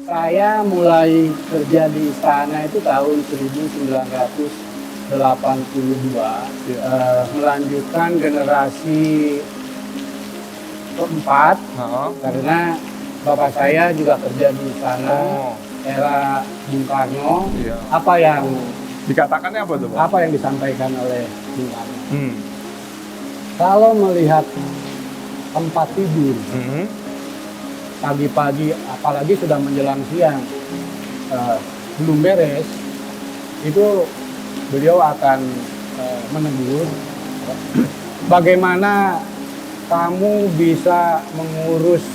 Saya mulai kerja di istana itu tahun 1982, melanjutkan generasi keempat, karena bapak saya juga kerja di istana era Bung Karno. Iya. Apa yang Dikatakannya apa tuh, Pak? apa yang disampaikan oleh Bung Karno? Kalau melihat tempat tidur pagi-pagi, apalagi sudah menjelang siang, belum beres, itu beliau akan menegur, bagaimana kamu bisa mengurus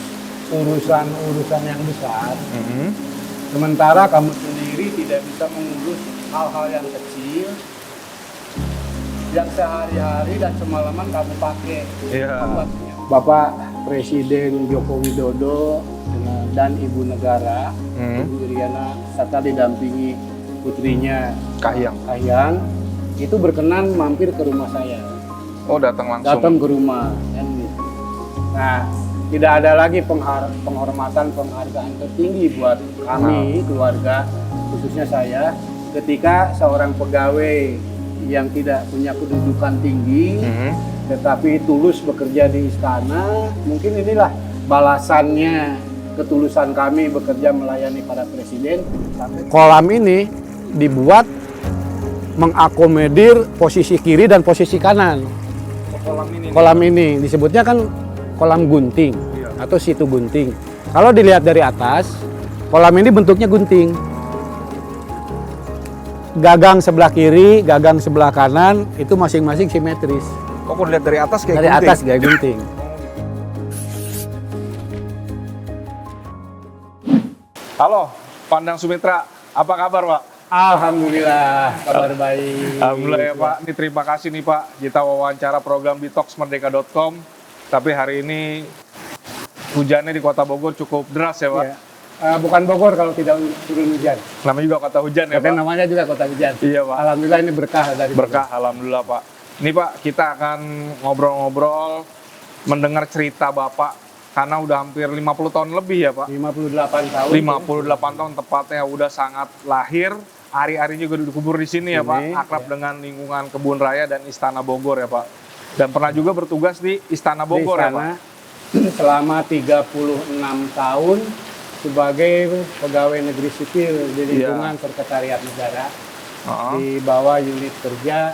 urusan-urusan yang besar, sementara kamu sendiri tidak bisa mengurus hal-hal yang kecil, yang sehari-hari dan semalaman kamu pakai. Bapak Presiden Joko Widodo dan Ibu Negara, Ibu Iriana, serta didampingi putrinya Kahiyang, itu berkenan mampir ke rumah saya. Oh, datang langsung? Datang ke rumah. Nah, tidak ada lagi penghormatan, penghargaan tertinggi buat kami, keluarga, khususnya saya, ketika seorang pegawai yang tidak punya kedudukan tinggi, tetapi tulus bekerja di istana, mungkin inilah balasannya ketulusan kami bekerja melayani para presiden. Kolam ini dibuat mengakomodir posisi kiri dan posisi kanan. Kolam ini disebutnya kan kolam gunting atau situ gunting. Kalau dilihat dari atas, kolam ini bentuknya gunting. Gagang sebelah kiri, gagang sebelah kanan itu masing-masing simetris. Oh, kalau lihat dari atas kayak dari gunting? Atas kayak gunting. Halo, Pandang Sumitra, apa kabar, Pak? Alhamdulillah, kabar baik. Alhamdulillah ya, Pak. Ini terima kasih nih, Pak. Kita wawancara program di talksmerdeka.com. Tapi hari ini hujannya di Kota Bogor cukup deras ya, Pak? Ya. Bukan Bogor kalau tidak turun hujan. Namanya juga kota hujan ya, Pak? Namanya juga kota hujan. Iya, Pak. Alhamdulillah ini berkah dari berkah, Alhamdulillah, Pak. Ini, Pak, kita akan ngobrol-ngobrol, mendengar cerita Bapak, karena udah hampir 50 tahun lebih ya, Pak? 58 tahun. 58 tahun tepatnya, udah sangat lahir. Ari-ari juga dikubur di sini ya, Pak. Akrab dengan lingkungan Kebun Raya dan Istana Bogor ya, Pak. Dan pernah juga bertugas di Istana Bogor ya, Pak? Selama 36 tahun sebagai pegawai negeri sipil di lingkungan Sekretariat Negara. Di bawah unit kerja,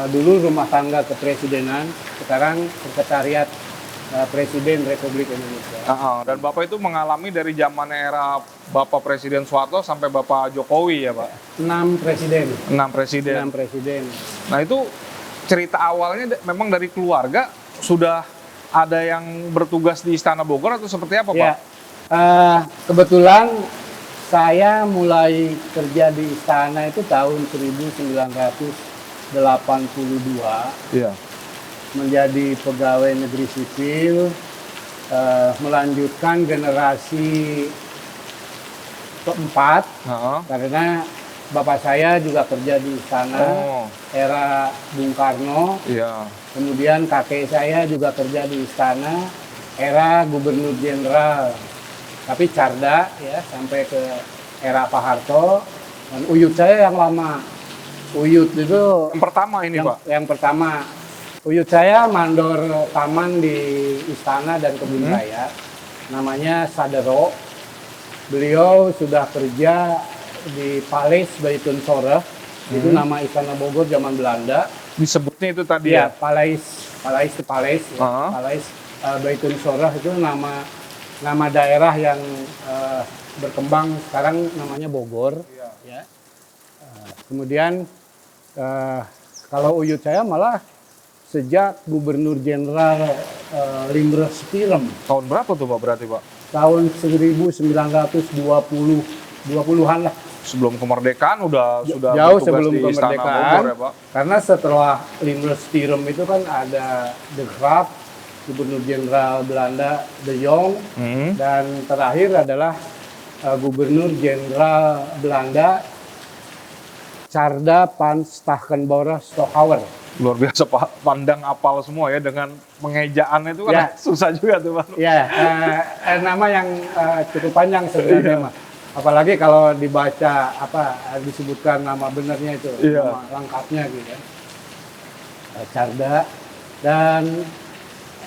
dulu rumah tangga kepresidenan, sekarang Sekretariat Presiden Republik Indonesia. Dan Bapak itu mengalami dari zaman era Bapak Presiden Soeharto sampai Bapak Jokowi ya, Pak? 6 presiden. 6 presiden. 6 presiden. Nah, itu cerita awalnya memang dari keluarga, sudah ada yang bertugas di Istana Bogor atau seperti apa, Pak? Kebetulan saya mulai kerja di istana itu tahun 1982. Iya. Menjadi pegawai negeri sipil, melanjutkan generasi keempat, karena bapak saya juga kerja di istana era Bung Karno. Kemudian kakek saya juga kerja di istana era Gubernur Jenderal, tapi Carda ya, sampai ke era Pak Harto. Dan uyut saya yang lama. Uyut itu yang pertama ini, Pak? Yang pertama. Uyut saya mandor taman di istana dan kebun raya, namanya Sadero. Beliau sudah kerja di Paleis Buitensorg, itu nama istana Bogor zaman Belanda. Disebutnya itu tadi ya? Paleis Buitensorg itu nama daerah yang berkembang sekarang namanya Bogor. Ya. Kemudian kalau uyut saya malah sejak Gubernur Jenderal Limres Spirem. Tahun berapa tuh, Pak, berarti, Pak? Tahun 1920-an lah. Sebelum kemerdekaan sudah jauh sebelum di kemerdekaan. Bogor, ya, Pak? Karena setelah Limres Spirem itu kan ada De Graaf, Gubernur Jenderal Belanda De Jong, dan terakhir adalah Gubernur Jenderal Belanda Carda van Stackenborre Stockhauer. Luar biasa, Pak. Pandang apal semua ya, dengan pengejaan itu kan susah juga tuh, Pak. Ya, nama yang cukup panjang sebenarnya, Mas. Apalagi kalau dibaca apa disebutkan nama benernya itu, Iya. nama lengkapnya gitu ya. Carda. Dan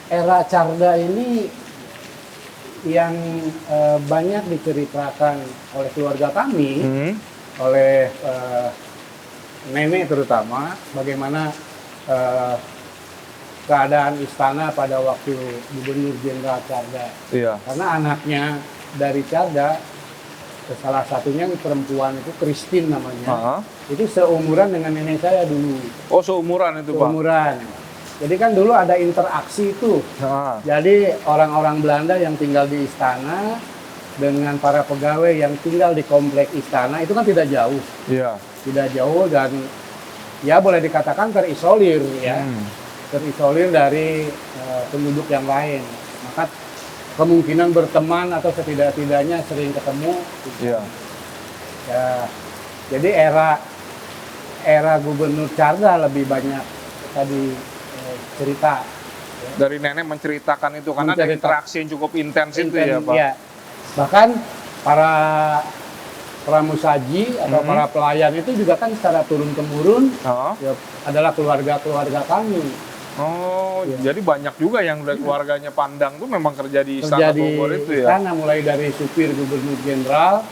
era Carda ini yang banyak diceritakan oleh keluarga kami, oleh nenek terutama, bagaimana keadaan istana pada waktu Gubernur Jenderal Carda. Iya. Karena anaknya dari Carda, salah satunya perempuan itu Christine namanya. Itu seumuran dengan nenek saya dulu. Oh, seumuran itu, Pak? Seumuran. Jadi kan dulu ada interaksi itu. Jadi orang-orang Belanda yang tinggal di istana dengan para pegawai yang tinggal di komplek istana itu kan tidak jauh. Iya. Tidak jauh dan ya boleh dikatakan terisolir ya. Terisolir dari penduduk yang lain. Maka kemungkinan berteman atau setidak-tidaknya sering ketemu. Iya. Ya, jadi era Gubernur Carda lebih banyak tadi cerita. Dari nenek menceritakan itu karena ada interaksi yang cukup intens itu ya, Pak. Ya. Bahkan para pramusaji atau para pelayan itu juga kan secara turun-temurun ya, adalah keluarga-keluarga kami. Oh, jadi banyak juga yang dari keluarganya Pandang tuh memang kerja di Istana Bogor itu ya? Istana, mulai dari supir Gubernur Jenderal,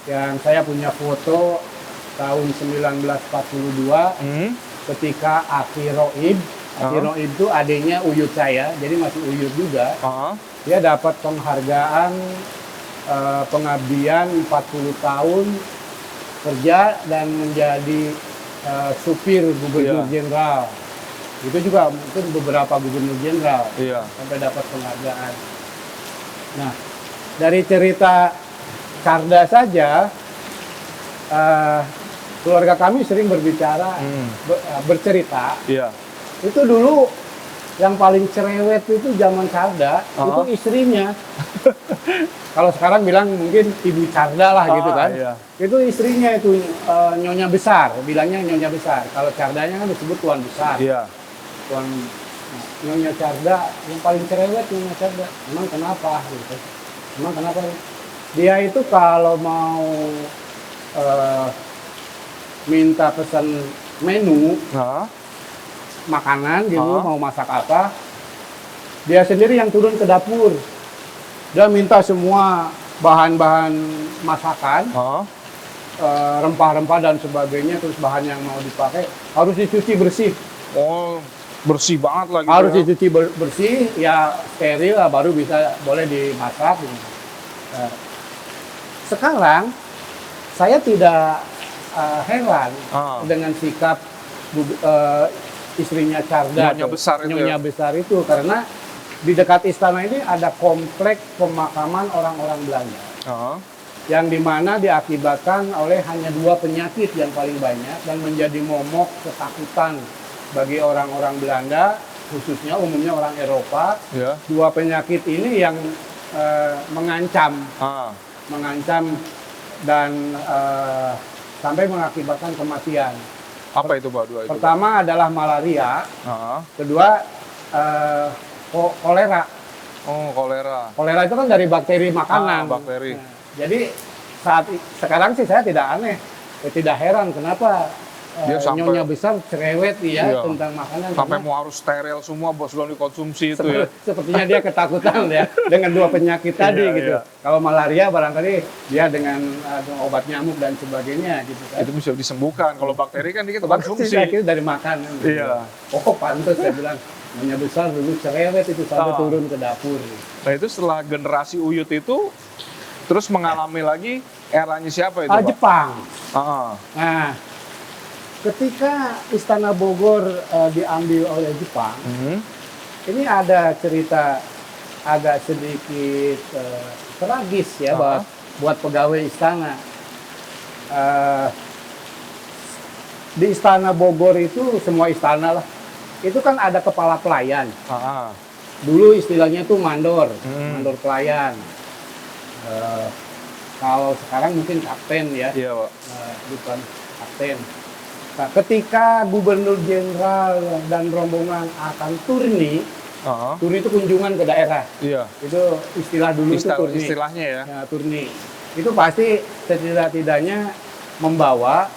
yang saya punya foto tahun 1942 ketika Aki Roib itu adiknya Uyut saya, jadi masih Uyut juga. Dia dapat penghargaan pengabdian 40 tahun kerja dan menjadi supir Gubernur Jenderal. Itu juga mungkin beberapa gubernur jenderal sampai dapat penghargaan. Nah, dari cerita Carda saja, keluarga kami sering berbicara, bercerita. Itu dulu yang paling cerewet itu zaman Carda, itu istrinya. Kalau sekarang bilang mungkin ibu Carda lah gitu kan. Itu istrinya itu nyonya besar, bilangnya nyonya besar. Kalau Cardanya kan disebut tuan besar. Tuan Nyonya Carda yang paling cerewet, Nyonya Carda. Emang kenapa gitu? Emang kenapa? Dia itu kalau mau minta pesan menu makanan gitu, mau masak apa, dia sendiri yang turun ke dapur. Dia minta semua bahan-bahan masakan, rempah-rempah dan sebagainya, terus bahan yang mau dipakai harus dicuci bersih. Oh, bersih banget lagi. Harus dicuci bersih, ya steril lah, baru bisa boleh dimasak. Gitu. Sekarang saya tidak heran dengan sikap istrinya Carda, Nyonya besar itu, karena di dekat istana ini ada komplek pemakaman orang-orang Belanda, yang dimana diakibatkan oleh hanya 2 penyakit yang paling banyak dan menjadi momok ketakutan bagi orang-orang Belanda, khususnya umumnya orang Eropa. 2 penyakit ini yang mengancam dan sampai mengakibatkan kematian. Apa itu, Pak? 2 itu? Pertama adalah malaria, kedua kolera. Oh, kolera. Kolera itu kan dari bakteri makanan. Bakteri. Nah, jadi sekarang sih saya tidak aneh, tidak heran kenapa Nyonya besar cerewet tentang makanan. Sampai mau harus steril semua bos belum dikonsumsi itu ya. Sepertinya dia ketakutan ya dengan 2 penyakit tadi gitu. Kalau malaria barangkali dia dengan obat nyamuk dan sebagainya gitu kan. Itu bisa disembuhkan. Kalau bakteri kan kita konsumsi. Saya kira dari makanan. Iya. Oh, pantas saya bilang. Nyonya besar dulu cerewet itu sampai turun ke dapur. Nah, itu setelah generasi Uyut itu terus mengalami lagi eranya siapa itu, Pak? Jepang. Nah, ketika Istana Bogor diambil oleh Jepang, ini ada cerita agak sedikit tragis ya buat pegawai istana. Di Istana Bogor itu, semua istana lah, itu kan ada kepala pelayan. Dulu istilahnya itu mandor, mandor pelayan. Kalau sekarang mungkin kapten ya, bukan kapten. Nah, ketika Gubernur Jenderal dan rombongan akan turni, turni itu kunjungan ke daerah. Itu istilah dulu itu turni. Istilahnya ya. Turni. itu pasti setidak-tidaknya membawa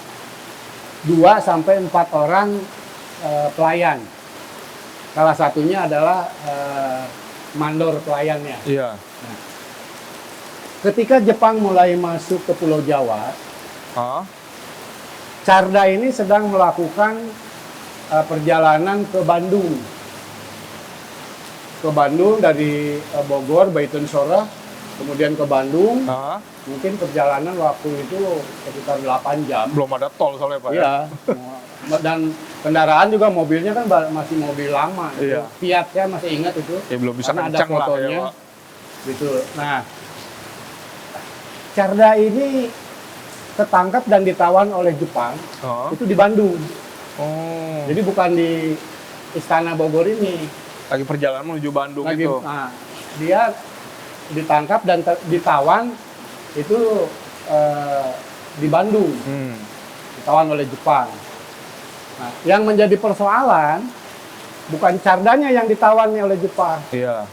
2 sampai 4 orang pelayan. Salah satunya adalah mandor pelayannya. Iya. Nah, ketika Jepang mulai masuk ke Pulau Jawa, Carda ini sedang melakukan perjalanan ke Bandung. Ke Bandung dari Bogor, Baitensora, kemudian ke Bandung. Mungkin perjalanan waktu itu sekitar 8 jam. Belum ada tol soalnya Pak. Iya. Dan kendaraan juga mobilnya kan masih mobil lama. Iya. Fiat ya masih ingat itu. Ya belum bisa karena ada kencang lah fotonya. ya, Pak. Gitu. Nah, Carda ini ketangkap dan ditawan oleh Jepang itu di Bandung. Jadi bukan di Istana Bogor ini. Lagi perjalanan menuju Bandung Lagi, itu. Nah, dia ditangkap dan ditawan itu di Bandung. Ditawan oleh Jepang. Nah, yang menjadi persoalan bukan Cardanya yang ditawan oleh Jepang. Iya.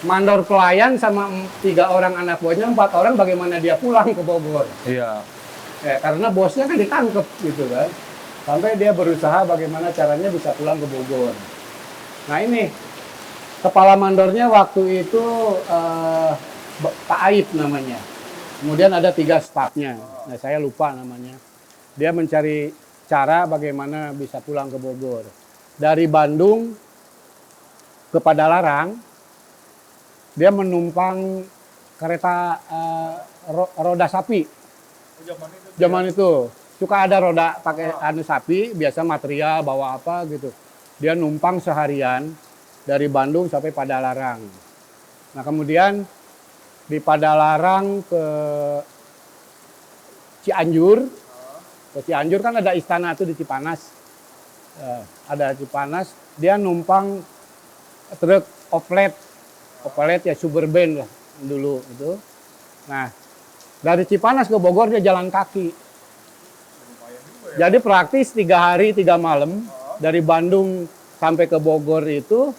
Mandor pelayan sama 3 orang anak buahnya, 4 orang bagaimana dia pulang ke Bogor? Iya. Ya, karena bosnya kan ditangkap gitu kan. Sampai dia berusaha bagaimana caranya bisa pulang ke Bogor. Nah ini kepala mandornya waktu itu Pak Aib namanya. Kemudian ada 3 stafnya. Nah saya lupa namanya. Dia mencari cara bagaimana bisa pulang ke Bogor. Dari Bandung ke Padalarang, dia menumpang kereta roda sapi. Zaman itu suka ada roda pakai sapi, biasa material bawa apa gitu. Dia numpang seharian dari Bandung sampai Padalarang. Nah kemudian di Padalarang ke Cianjur. Ke Cianjur kan ada istana tuh di Cipanas. Ada Cipanas, dia numpang truk oplet ya Suburban lah dulu itu. Nah, dari Cipanas ke Bogor dia jalan kaki. Jadi praktis 3 hari 3 malam dari Bandung sampai ke Bogor itu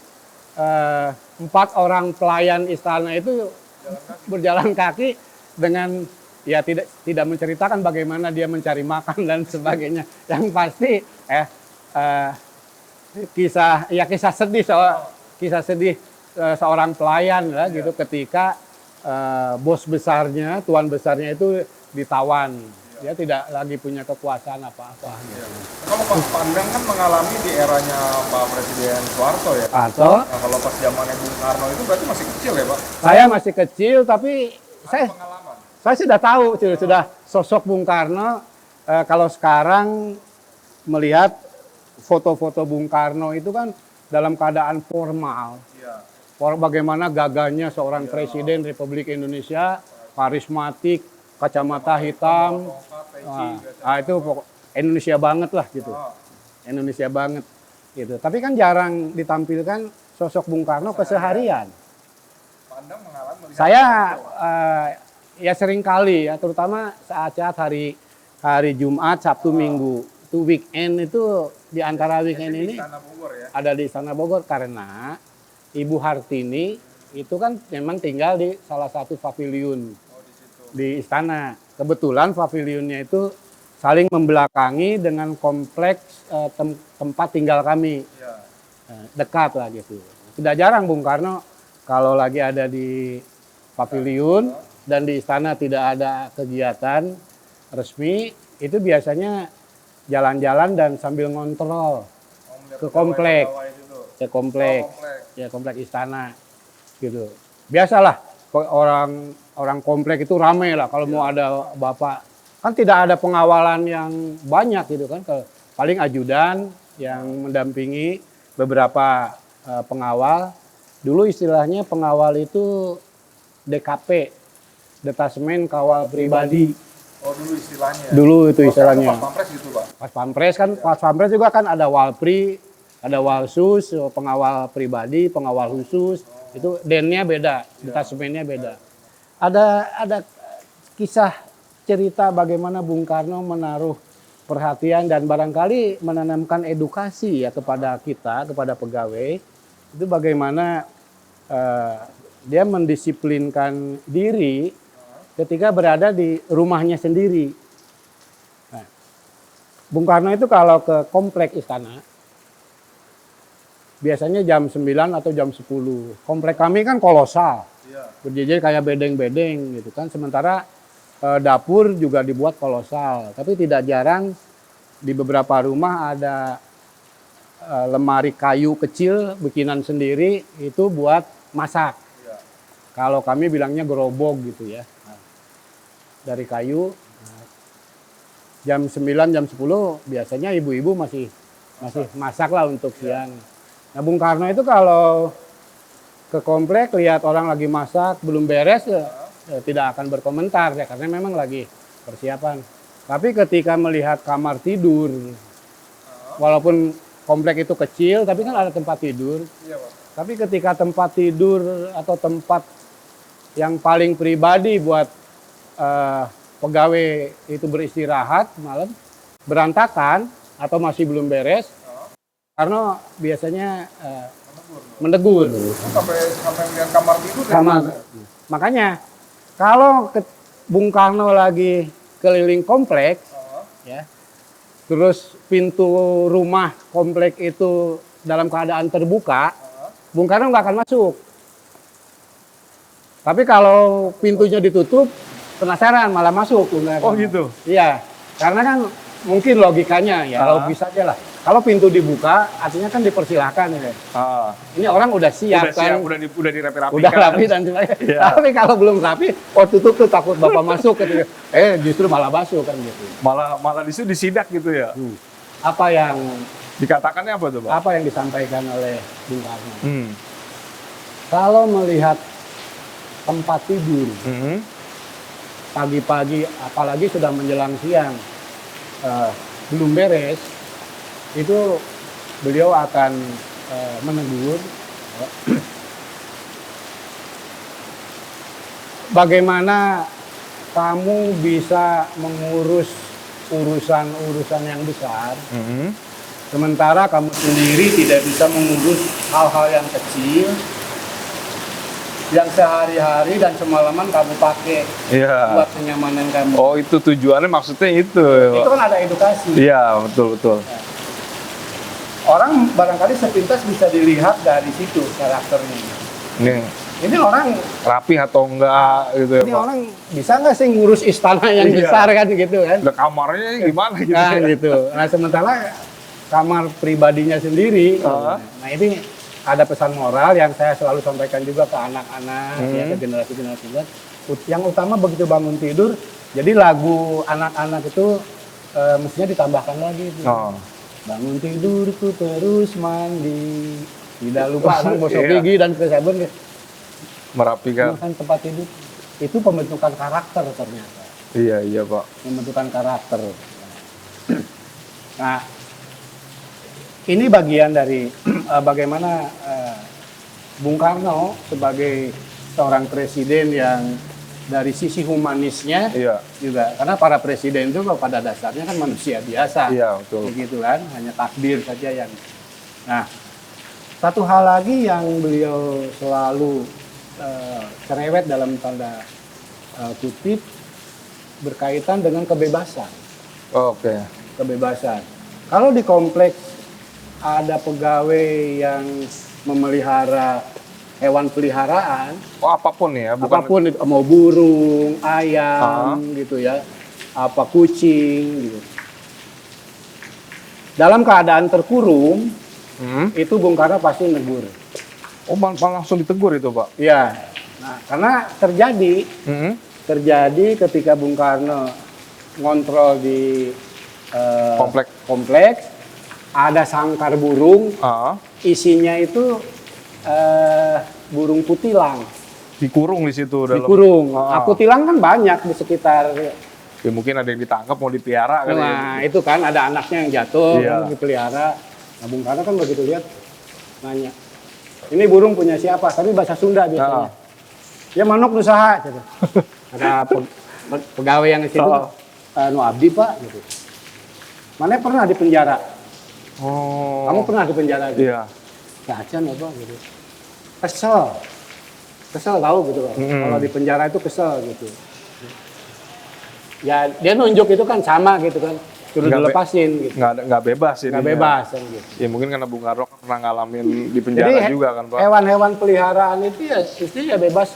4 orang pelayan istana itu berjalan kaki dengan ya tidak menceritakan bagaimana dia mencari makan dan sebagainya. Yang pasti kisah sedih seorang pelayan lah gitu ketika bos besarnya, tuan besarnya itu ditawan. Dia tidak lagi punya kekuasaan apa-apa. Gitu. Kalau Pak Pandang kan mengalami di eranya Pak Presiden Soeharto ya. Atau nah, kalau pas zamannya Bung Karno itu berarti masih kecil ya Pak? Saya masih kecil tapi saya sudah tahu sudah sosok Bung Karno. Kalau sekarang melihat foto-foto Bung Karno itu kan dalam keadaan formal. Bagaimana gagahnya seorang presiden Republik Indonesia, karismatik, kacamata hitam. Nah, itu Indonesia banget lah gitu. Indonesia banget gitu. Tapi kan jarang ditampilkan sosok Bung Karno keseharian. Saya ya sering kali ya, terutama saat hari Jumat, Sabtu, Minggu. Itu weekend itu di antara weekend ini ada di Istana Bogor karena Ibu Hartini itu kan memang tinggal di salah satu pavilion di istana. Kebetulan pavilionnya itu saling membelakangi dengan kompleks tempat tinggal kami. Dekat lah gitu. Tidak jarang Bung Karno kalau lagi ada di pavilion dan di istana tidak ada kegiatan resmi, itu biasanya jalan-jalan dan sambil ngontrol ke kompleks. Kompleks istana gitu. Biasalah orang komplek itu ramai lah kalau mau ada bapak. Kan tidak ada pengawalan yang banyak gitu kan. Paling ajudan yang mendampingi beberapa pengawal. Dulu istilahnya pengawal itu DKP, Detasemen Kawal Pribadi. Oh dulu istilahnya. Dulu itu istilahnya. Pas Pampres gitu Pak? Pas Pampres juga kan ada Walpri, ada Walsus, pengawal pribadi, pengawal khusus. Itu dennya beda, detasemennya beda. Ada kisah cerita bagaimana Bung Karno menaruh perhatian dan barangkali menanamkan edukasi ya kepada kita, kepada pegawai. Itu bagaimana dia mendisiplinkan diri ketika berada di rumahnya sendiri. Nah, Bung Karno itu kalau ke komplek istana, biasanya jam 9 atau jam 10. Komplek kami kan kolosal, berjejer kayak bedeng-bedeng gitu kan. Sementara dapur juga dibuat kolosal, tapi tidak jarang di beberapa rumah ada lemari kayu kecil bikinan sendiri itu buat masak. Kalau kami bilangnya gerobok gitu ya. Nah, dari kayu. Jam 9, jam 10 biasanya ibu-ibu masih masak lah untuk siang. Nah, Bung Karno itu kalau ke komplek lihat orang lagi masak belum beres ya tidak akan berkomentar ya karena memang lagi persiapan. Tapi ketika melihat kamar tidur, walaupun komplek itu kecil, tapi kan ada tempat tidur. Iya, Pak. Tapi ketika tempat tidur atau tempat yang paling pribadi buat pegawai itu beristirahat malam, berantakan atau masih belum beres, karena biasanya menegur. Sampai lihat kamar tidur. Makanya kalau Bung Karno lagi keliling komplek, ya, terus pintu rumah komplek itu dalam keadaan terbuka, Bung Karno nggak akan masuk. Tapi kalau pintunya ditutup, penasaran malah masuk. Oh gitu? Iya, karena kan mungkin logikanya ya, logis aja lah. Kalau pintu dibuka, artinya kan dipersilahkan ya. Ini orang udah siap kan. Udah dirapi-rapikan. Udah rapi dan sebagainya. Iya. Tapi kalau belum rapi, tutup tuh takut bapak masuk. Gitu. Justru malah masuk kan gitu. Malah disitu disidak gitu ya. Apa yang dikatakannya apa tuh, Pak? Apa yang disampaikan oleh Bung Karno? Kalau melihat tempat tidur pagi-pagi, apalagi sudah menjelang siang, belum beres, itu beliau akan menegur. Bagaimana kamu bisa mengurus urusan-urusan yang besar, sementara kamu sendiri tidak bisa mengurus hal-hal yang kecil, yang sehari-hari dan semalaman kamu pakai buat kenyamanan kamu. Oh, itu tujuannya maksudnya itu. Itu kan ada edukasi. Iya, betul. Orang barangkali sepintas bisa dilihat dari situ karakternya. Ini orang rapi atau enggak gitu ya, Ini Pak? orang bisa nggak sih ngurus istana yang besar kan gitu kan? Udah kamarnya gimana gitu? Nah, gitu. Nah, sementara kamar pribadinya sendiri. Nah, ini ada pesan moral yang saya selalu sampaikan juga ke anak-anak, ya, ke generasi-generasi. Yang utama begitu bangun tidur, jadi lagu anak-anak itu mestinya ditambahkan lagi. Bangun tidurku terus mandi, tidak lupa gosok gigi dan ke sabun. Merapikan. Tempat tidur itu pembentukan karakter ternyata. Iya Pak. Pembentukan karakter. Nah, ini bagian dari bagaimana Bung Karno sebagai seorang presiden yang dari sisi humanisnya juga, karena para presiden itu pada dasarnya kan manusia biasa, betul. Begitu kan, hanya takdir saja yang. Nah, satu hal lagi yang beliau selalu cerewet dalam tanda kutip berkaitan dengan kebebasan. Oke. Kebebasan. Kalau di kompleks ada pegawai yang memelihara hewan peliharaan, apapun ya, apapun itu, mau burung, ayam, gitu ya, apa kucing, gitu. Dalam keadaan terkurung, itu Bung Karno pasti negur. Oh, langsung ditegur itu, Pak? Iya. Nah, karena terjadi ketika Bung Karno ngontrol di kompleks, ada sangkar burung, isinya itu burung kutilang. Dikurung di situ dalam. Dikurung. Kutilang kan banyak di sekitar. Ya mungkin ada yang ditangkap mau dipelihara kan. Nah, itu kan ada anaknya yang jatuh, kan dipelihara. Nah, Bung Karno kan begitu lihat nanya, ini burung punya siapa? Tapi bahasa Sunda biasanya. Ya manuk nusaha gitu. Ada pegawai yang di situ, nu abdi Pak gitu. Mana pernah di penjara? Oh. Kamu pernah di penjara gitu? Iya. Gacan apa gitu. Kesel tahu gitu kan. Kalau di penjara itu kesel gitu. Ya dia nunjuk itu kan sama gitu kan, suruh dilepasin gitu. Nggak bebas ini. Nggak bebas kan gitu. Ya mungkin karena Bung Karno kan pernah ngalamin di penjara Jadi juga kan Pak. hewan-hewan peliharaan itu ya istilahnya bebas,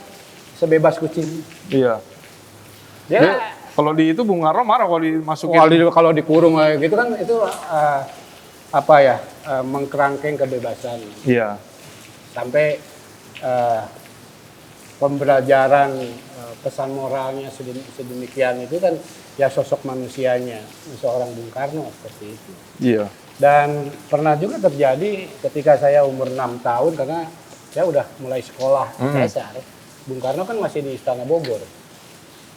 sebebas kucing. Iya. Dia kalau di itu Bung Karno marah kalau dimasukin. kalau dikurung gitu kan itu apa ya, mengkerangkeng kebebasan. Iya. Sampai pembelajaran pesan moralnya sedemikian itu kan ya sosok manusianya seorang Bung Karno seperti itu. Iya. Dan pernah juga terjadi ketika saya umur 6 tahun karena saya udah mulai sekolah dasar. Bung Karno kan masih di Istana Bogor.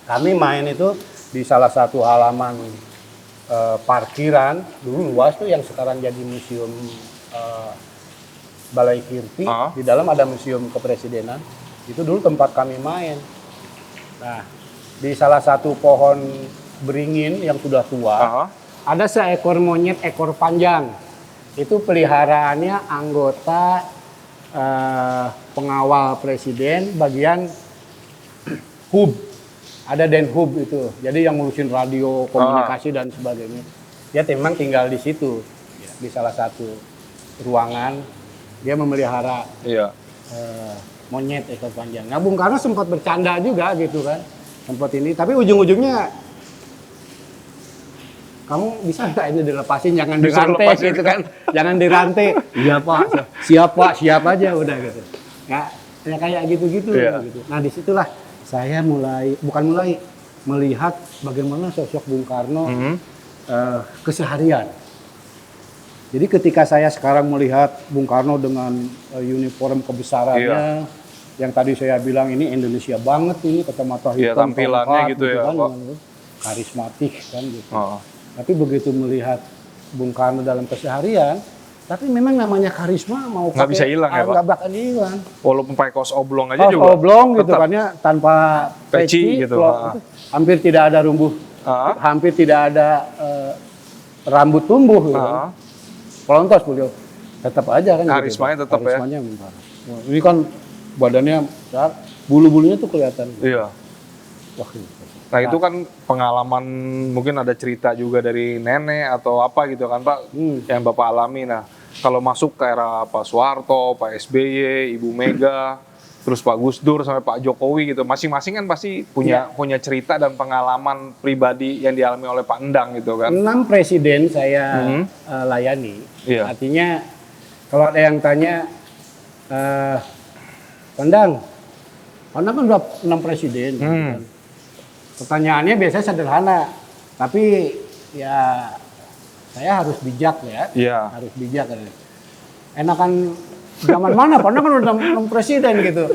Kami main itu di salah satu halaman parkiran dulu luas tuh yang sekarang jadi museum Balai Kirti. Di dalam ada museum kepresidenan. Itu dulu tempat kami main. Nah, di salah satu pohon beringin yang sudah tua, ada seekor monyet ekor panjang. Itu peliharaannya anggota pengawal presiden bagian hub. Ada Denhub itu. Jadi yang ngurusin radio, komunikasi dan sebagainya. Dia memang tinggal di situ, di salah satu ruangan. Dia memelihara monyet ekor panjang. Nah, Bung Karno sempat bercanda juga gitu kan, sempat ini. Tapi ujung-ujungnya, kamu bisa nggak ini dilepasin, jangan dirantai gitu kan, jangan dirantai. Iya Pak, siap aja udah gitu. Ya kayak gitu-gitu. Gitu. Nah disitulah saya mulai melihat bagaimana sosok Bung Karno keseharian. Jadi ketika saya sekarang melihat Bung Karno dengan uniform kebesarannya, yang tadi saya bilang ini Indonesia banget ini, kacamata hitam, tampilannya gitu ya, kan, Pak. Karismatik kan gitu. Tapi begitu melihat Bung Karno dalam keseharian, tapi memang namanya karisma mau nggak bisa hilang ya Pak? Nggak bakal hilang. Walaupun pakai kaos oblong aja juga. Kaos oblong gitu kan ya, tanpa peci gitu. Hampir tidak ada rumbuh, hampir tidak ada rambut tumbuh gitu kan. Pelontos beliau, tetap aja kan. Karismanya gitu, tetap ya. Ini kan badannya besar, bulu-bulunya tuh kelihatan. Iya. Wah, gitu. Nah itu kan pengalaman, mungkin ada cerita juga dari nenek atau apa gitu kan Pak, yang Bapak alami. Nah kalau masuk ke era Pak Soeharto, Pak SBY, Ibu Mega, terus Pak Gus Dur sampai Pak Jokowi gitu, masing-masing kan pasti punya cerita dan pengalaman pribadi yang dialami oleh Pak Endang gitu kan. 6 presiden saya layani, artinya kalau ada yang tanya, Endang kan udah 6 presiden. Gitu kan. Pertanyaannya biasanya sederhana, tapi ya saya harus bijak ya, harus bijak. Enakan zaman mana? Pernah kan udah 6 presiden gitu.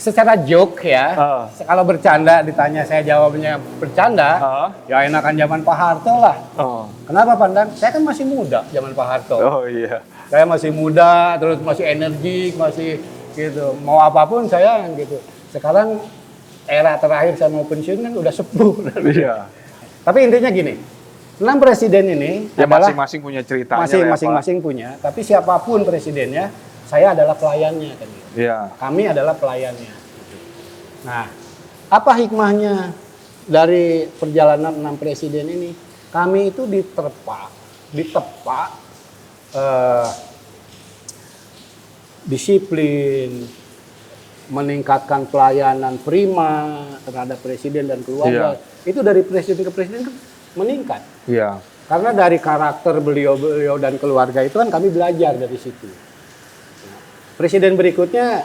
Secara joke ya, kalau bercanda ditanya saya jawabnya bercanda, ya enakan zaman Pak Harto lah. Kenapa Pandang? Saya kan masih muda zaman Pak Harto. Oh iya. Saya masih muda, terus masih energik, masih gitu. Mau apapun saya gitu. Sekarang era terakhir saya mau pensiun kan udah sepuh. Iya. Tapi intinya gini, 6 presiden ini ya adalah masing-masing punya ceritanya. Masing-masing punya. Tapi siapapun presidennya, saya adalah pelayannya kan. Iya. Kami adalah pelayannya. Nah, apa hikmahnya dari perjalanan 6 presiden ini? Kami itu ditepak disiplin, meningkatkan pelayanan prima terhadap presiden dan keluarga. Itu dari presiden ke presiden kan meningkat. Iya. Karena dari karakter beliau dan keluarga itu kan kami belajar dari situ. Presiden berikutnya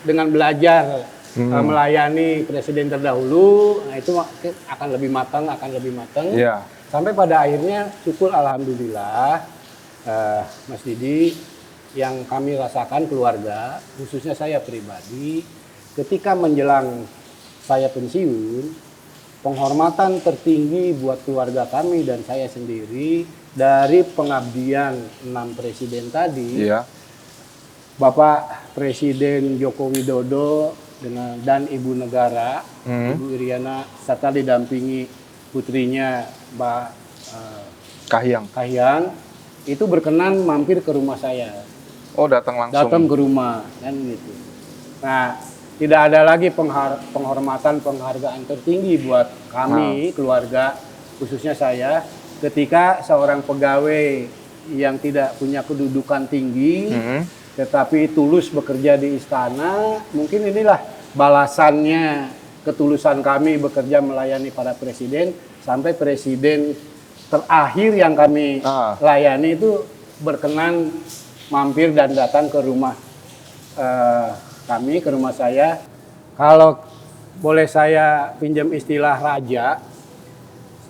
dengan belajar melayani presiden terdahulu, nah itu akan lebih matang, Iya. Sampai pada akhirnya syukur alhamdulillah, Mas Didi, yang kami rasakan keluarga, khususnya saya pribadi, ketika menjelang saya pensiun, penghormatan tertinggi buat keluarga kami dan saya sendiri dari pengabdian 6 presiden tadi, Bapak Presiden Joko Widodo dan Ibu Negara, Ibu Iriana, serta didampingi putrinya Mbak Kahiyang, itu berkenan mampir ke rumah saya. Oh, datang langsung. Datang ke rumah kan gitu. Nah, tidak ada lagi penghormatan penghargaan tertinggi buat kami keluarga, khususnya saya, ketika seorang pegawai yang tidak punya kedudukan tinggi tetapi tulus bekerja di istana, mungkin inilah balasannya ketulusan kami bekerja melayani para presiden, sampai presiden terakhir yang kami layani itu berkenan mampir dan datang ke rumah kami, ke rumah saya. Kalau boleh saya pinjam istilah raja,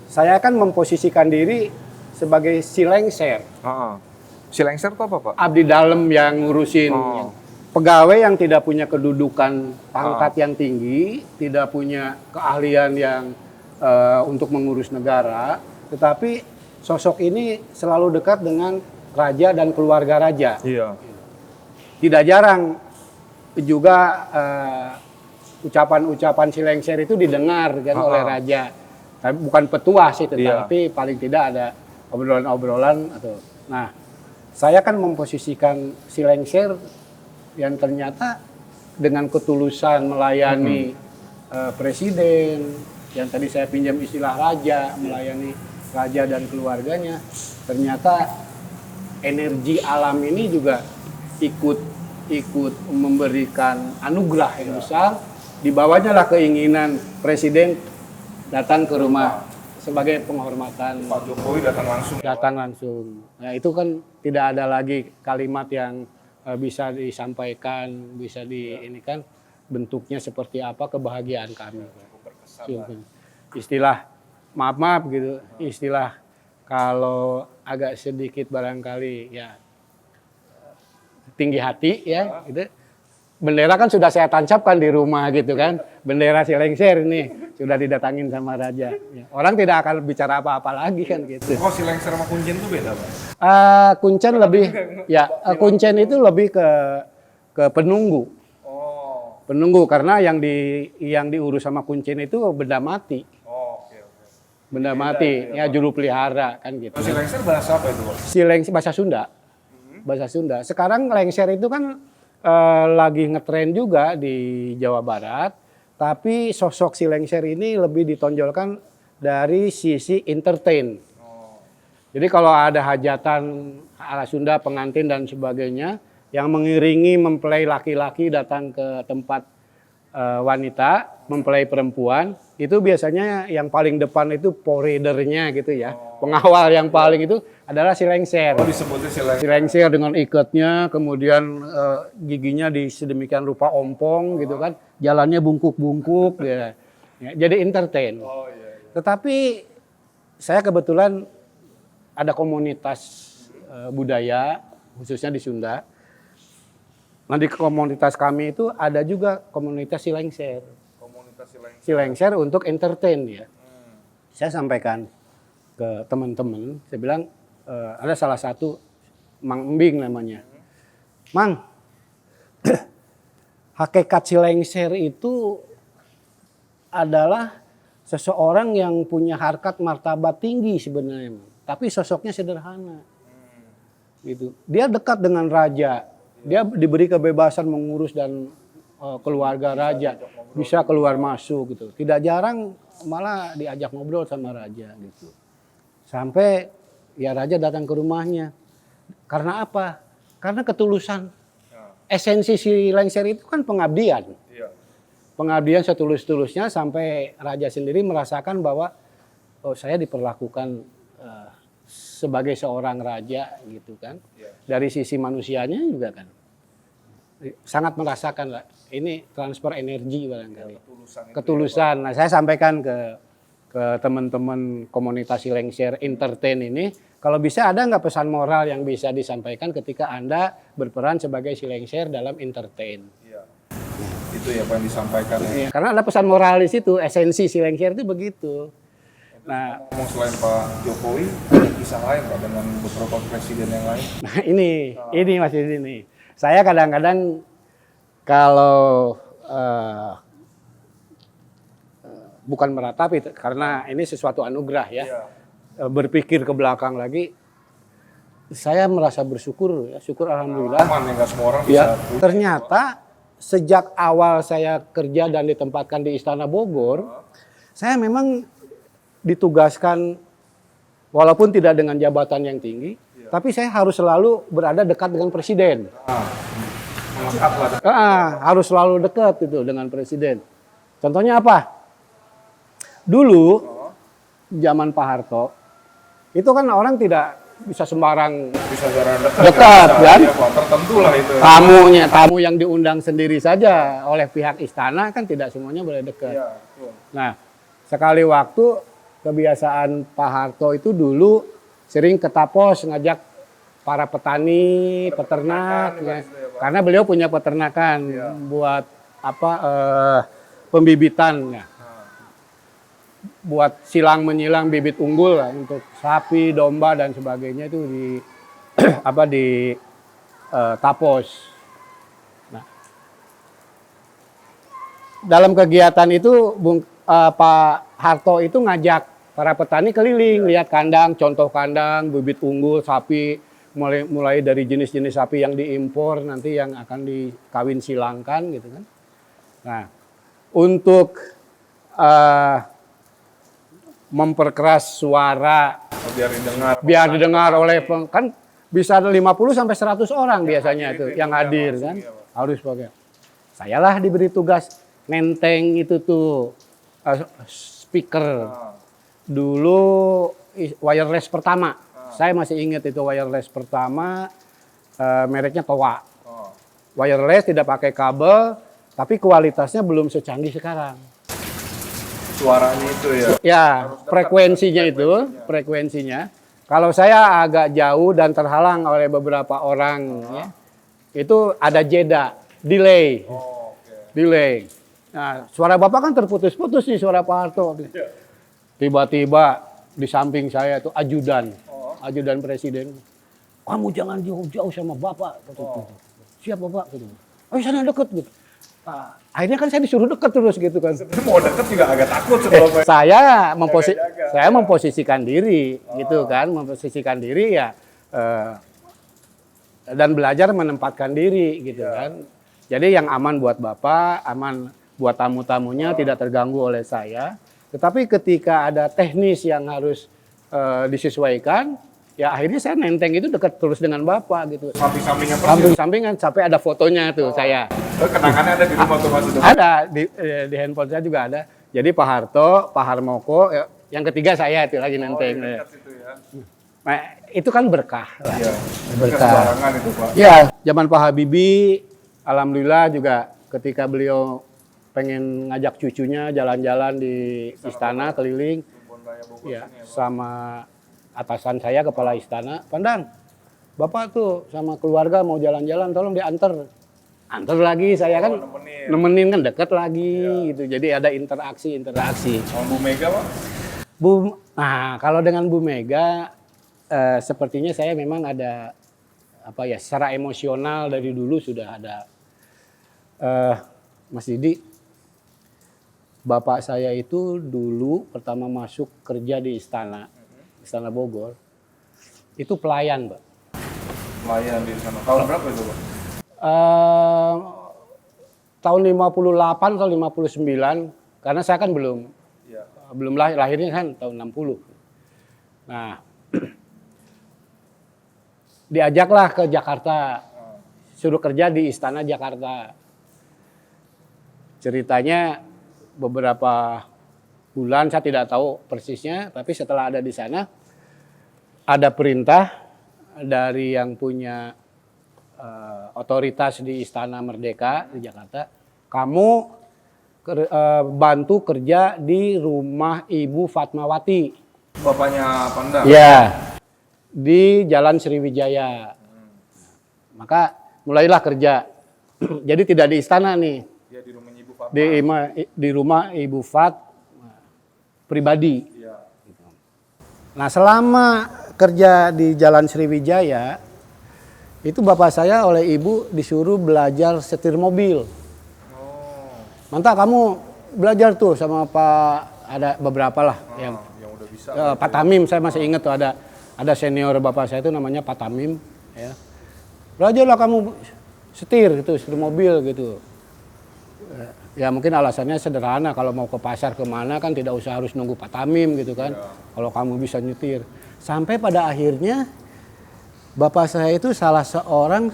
saya kan memposisikan diri sebagai si lengser. Si lengser itu apa, Pak? Abdi dalam yang ngurusin pegawai yang tidak punya kedudukan pangkat yang tinggi, tidak punya keahlian yang untuk mengurus negara, tetapi sosok ini selalu dekat dengan raja dan keluarga raja. Iya. Tidak jarang juga ucapan-ucapan si lengser itu didengar kan oleh raja. Tapi bukan petuah sih, tetapi paling tidak ada obrolan-obrolan atau. Nah, saya kan memposisikan si lengser yang ternyata dengan ketulusan melayani presiden, yang tadi saya pinjam istilah raja, melayani raja dan keluarganya, ternyata energi alam ini juga ikut memberikan anugerah yang besar. Dibawanya lah keinginan presiden datang ke rumah sebagai penghormatan. Pak Jokowi datang langsung. Datang langsung. Nah, itu kan tidak ada lagi kalimat yang bisa disampaikan, bisa ini kan bentuknya seperti apa kebahagiaan kami. Istilah maaf gitu, istilah kalau agak sedikit barangkali ya tinggi hati ya gitu. Bendera kan sudah saya tancapkan di rumah gitu kan. Bendera si lengser ini sudah didatangin sama raja. Ya. Orang tidak akan bicara apa-apa lagi kan gitu. Oh, si lengser sama kuncen itu beda, Pak? Kuncen lebih kuncen itu lebih ke penunggu. Oh. Penunggu karena yang diurus sama kuncen itu benda mati. Oh, oke. Benda mati, ya juru pelihara kan gitu. Si lengser bahasa apa itu, Pak? Si lengser bahasa Sunda. Bahasa Sunda. Sekarang lengser itu kan lagi ngetren juga di Jawa Barat, tapi sosok si lengser ini lebih ditonjolkan dari sisi entertain. Jadi kalau ada hajatan ala Sunda, pengantin dan sebagainya, yang mengiringi mempelai laki-laki datang ke tempat wanita, mempelai perempuan, itu biasanya yang paling depan itu paredernya gitu ya. Pengawal yang paling itu adalah si lengser. Oh, disebutnya si lengser. Si lengser dengan ikatnya, kemudian giginya sedemikian rupa ompong gitu kan, jalannya bungkuk-bungkuk ya. Jadi entertain. Oh, iya. Tetapi saya kebetulan ada komunitas budaya khususnya di Sunda. Nah, di komunitas kami itu ada juga komunitas si lengser. Komunitas si lengser. Si lengser untuk entertain ya. Saya sampaikan ke teman-teman, saya bilang ada salah satu Mang Embing namanya. Mang, hakikat si lengser itu adalah seseorang yang punya harkat martabat tinggi sebenarnya, tapi sosoknya sederhana. Gitu. Dia dekat dengan raja. Dia diberi kebebasan mengurus dan keluarga raja, bisa keluar masuk gitu. Tidak jarang malah diajak ngobrol sama raja gitu. Sampai ya raja datang ke rumahnya. Karena apa? Karena ketulusan. Esensi si lengser itu kan pengabdian. Pengabdian setulus-tulusnya sampai raja sendiri merasakan bahwa oh, saya diperlakukan sebagai seorang raja gitu kan. Dari sisi manusianya juga kan sangat merasakan lah. Ini transfer energi barangkali. Ketulusan. Nah, saya sampaikan ke teman-teman komunitas si lengser entertain ini, kalau bisa ada nggak pesan moral yang bisa disampaikan ketika Anda berperan sebagai si lengser dalam entertain? Iya. Itu ya Pak yang disampaikan ya. Karena ada pesan moral di situ, esensi si lengser itu begitu. Nah, ngomong selain Pak Jokowi, ada kisah lain Pak dengan beberapa presiden yang lain? Nah ini masih ini. Saya kadang-kadang kalau bukan meratapi, karena ini sesuatu anugerah ya. Berpikir ke belakang lagi, saya merasa bersyukur ya, syukur alhamdulillah. Aman ya, nggak semua orang Ya, bisa. ternyata sejak awal saya kerja dan ditempatkan di Istana Bogor, saya memang ditugaskan walaupun tidak dengan jabatan yang tinggi, tapi saya harus selalu berada dekat dengan presiden. Harus selalu dekat itu dengan presiden. Contohnya apa? Dulu zaman Pak Harto, itu kan orang tidak bisa sembarang Bisa jalan dekat kan? Tertentu lah itu. Tamu yang diundang sendiri saja oleh pihak istana kan tidak semuanya boleh dekat. Iya, betul. Nah, sekali waktu kebiasaan Pak Harto itu dulu sering ke Tapos ngajak para petani, peternak, ya. Karena beliau punya peternakan buat apa pembibitan, ya. Buat silang menyilang bibit unggul lah, untuk sapi, domba dan sebagainya itu di apa di Tapos. Nah, dalam kegiatan itu Pak Harto itu ngajak para petani keliling, lihat kandang, contoh kandang, bibit unggul, sapi, mulai dari jenis-jenis sapi yang diimpor nanti yang akan dikawin silangkan gitu kan. Nah, untuk memperkeras suara biar didengar oleh kan bisa 50 sampai 100 orang biasanya itu yang hadir kan. Harus pakai. Sayalah diberi tugas nenteng itu tuh speaker. Dulu wireless pertama. Saya masih ingat itu wireless pertama, mereknya Towa. Wireless tidak pakai kabel, tapi kualitasnya belum secanggih sekarang. Suaranya itu ya. Ya, frekuensinya. Kalau saya agak jauh dan terhalang oleh beberapa orang, ya, itu ada jeda, delay. Delay. Nah, suara Bapak kan terputus-putus nih, suara Pak Harto. Tiba-tiba di samping saya itu ajudan presiden. Kamu jangan jauh-jauh sama Bapak. Siap Bapak. Ayo sana deket gitu. Akhirnya kan saya disuruh deket terus gitu kan. Mau deket juga agak takut sebelumnya. Saya memposisikan diri gitu kan, memposisikan diri ya dan belajar menempatkan diri gitu kan. Jadi yang aman buat Bapak, aman buat tamu-tamunya, tidak terganggu oleh saya. Tetapi ketika ada teknis yang harus disesuaikan, ya akhirnya saya nenteng itu dekat terus dengan Bapak gitu. Samping-sampingan Samping-sampingan sampai ada fotonya tuh saya. Kenangannya ada di rumah tuh Mas? Ada di handphone saya juga ada. Jadi Pak Harto, Pak Harmoko, yang ketiga saya itu lagi nenteng. Nah, itu kan berkah. Iya. Berkah. Itu, Pak. Ya, zaman Pak Habibie, alhamdulillah juga ketika beliau pengen ngajak cucunya jalan-jalan di istana keliling, ya sama atasan saya kepala istana, Pandang, Bapak tuh sama keluarga mau jalan-jalan, tolong diantar. Antar lagi saya kan nemenin kan deket lagi gitu. Jadi ada interaksi. Sama Bu Mega, Pak? Nah, kalau dengan Bu Mega sepertinya saya memang ada apa ya, secara emosional dari dulu sudah ada. Mas Didi, bapak saya itu dulu pertama masuk kerja di Istana Bogor, itu pelayan, Pak. Pelayan di sana. Tahun berapa itu, Pak? Tahun 58 atau 59, karena saya kan belum lahirnya kan tahun 60. Nah, diajaklah ke Jakarta, suruh kerja di Istana Jakarta. Ceritanya beberapa bulan, saya tidak tahu persisnya, tapi setelah ada di sana, ada perintah dari yang punya otoritas di Istana Merdeka di Jakarta, kamu bantu kerja di rumah Ibu Fatmawati. Bapaknya Pandang? Ya, di Jalan Sriwijaya. Maka mulailah kerja. Jadi tidak di istana nih. Ya, di rumah Ibu Fatma. Di rumah Ibu Fat pribadi. Ya. Nah, selama kerja di Jalan Sriwijaya, itu bapak saya oleh ibu disuruh belajar setir mobil. Mantap, kamu belajar tuh sama Pak, ada beberapa lah yang udah bisa. Pak Tamim, saya masih ingat tuh ada senior bapak saya itu namanya Pak Tamim. Ya. Belajarlah kamu setir mobil gitu. Ya mungkin alasannya sederhana, kalau mau ke pasar kemana kan tidak usah harus nunggu Pak Tamim gitu kan. Kalau kamu bisa nyetir. Sampai pada akhirnya bapak saya itu salah seorang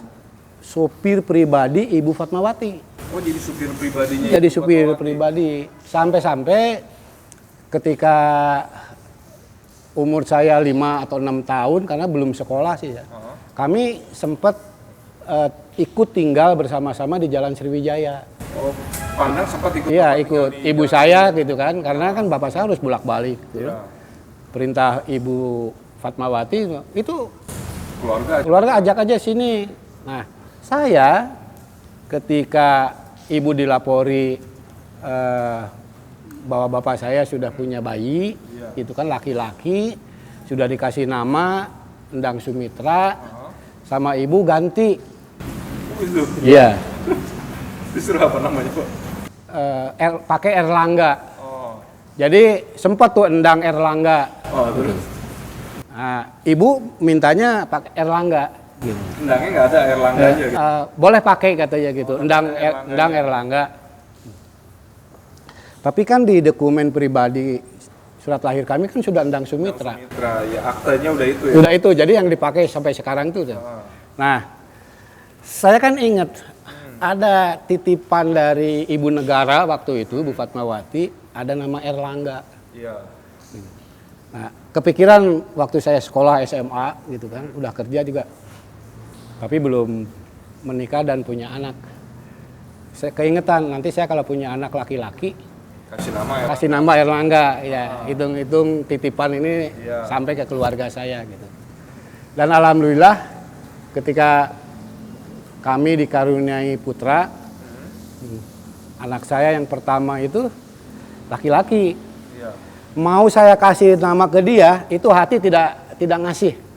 sopir pribadi Ibu Fatmawati. Oh, jadi supir pribadinya. Jadi supir pribadi. Sampai-sampai ketika umur saya 5 atau 6 tahun, karena belum sekolah sih ya. Kami sempat ikut tinggal bersama-sama di Jalan Sriwijaya. Oh, Pandang sempat ikut? Iya, ikut ibu saya gitu kan, karena kan bapak saya harus bolak-balik gitu. Perintah Ibu Fatmawati itu keluarga ajak aja sini. Nah, saya ketika ibu dilapori bahwa bapak saya sudah punya bayi, itu kan laki-laki, sudah dikasih nama Endang Sumitra, sama ibu ganti. Iya. Disuruh apa namanya, Pak? Pakai Erlangga. Oh. Jadi sempat tuh Endang Erlangga. Oh, terus? Nah, ibu mintanya pakai Erlangga. Gitu. Endangnya nggak ada, Erlangga aja gitu? Boleh pakai katanya gitu, Endang Erlangga. Tapi kan di dokumen pribadi surat lahir kami kan sudah Endang Sumitra. Ya aktenya udah itu ya? Udah itu, jadi yang dipakai sampai sekarang tuh. Nah, saya kan ingat ada titipan dari Ibu Negara waktu itu, Bu Fatmawati, ada nama Erlangga. Iya. Nah, kepikiran waktu saya sekolah SMA gitu kan, udah kerja juga. Tapi belum menikah dan punya anak. Saya keingetan nanti saya kalau punya anak laki-laki kasih nama Erlangga, ya hitung-hitung titipan ini sampai ke keluarga saya gitu. Dan alhamdulillah ketika kami dikaruniai putra, anak saya yang pertama itu laki-laki. Mau saya kasih nama ke dia, itu hati tidak ngasih.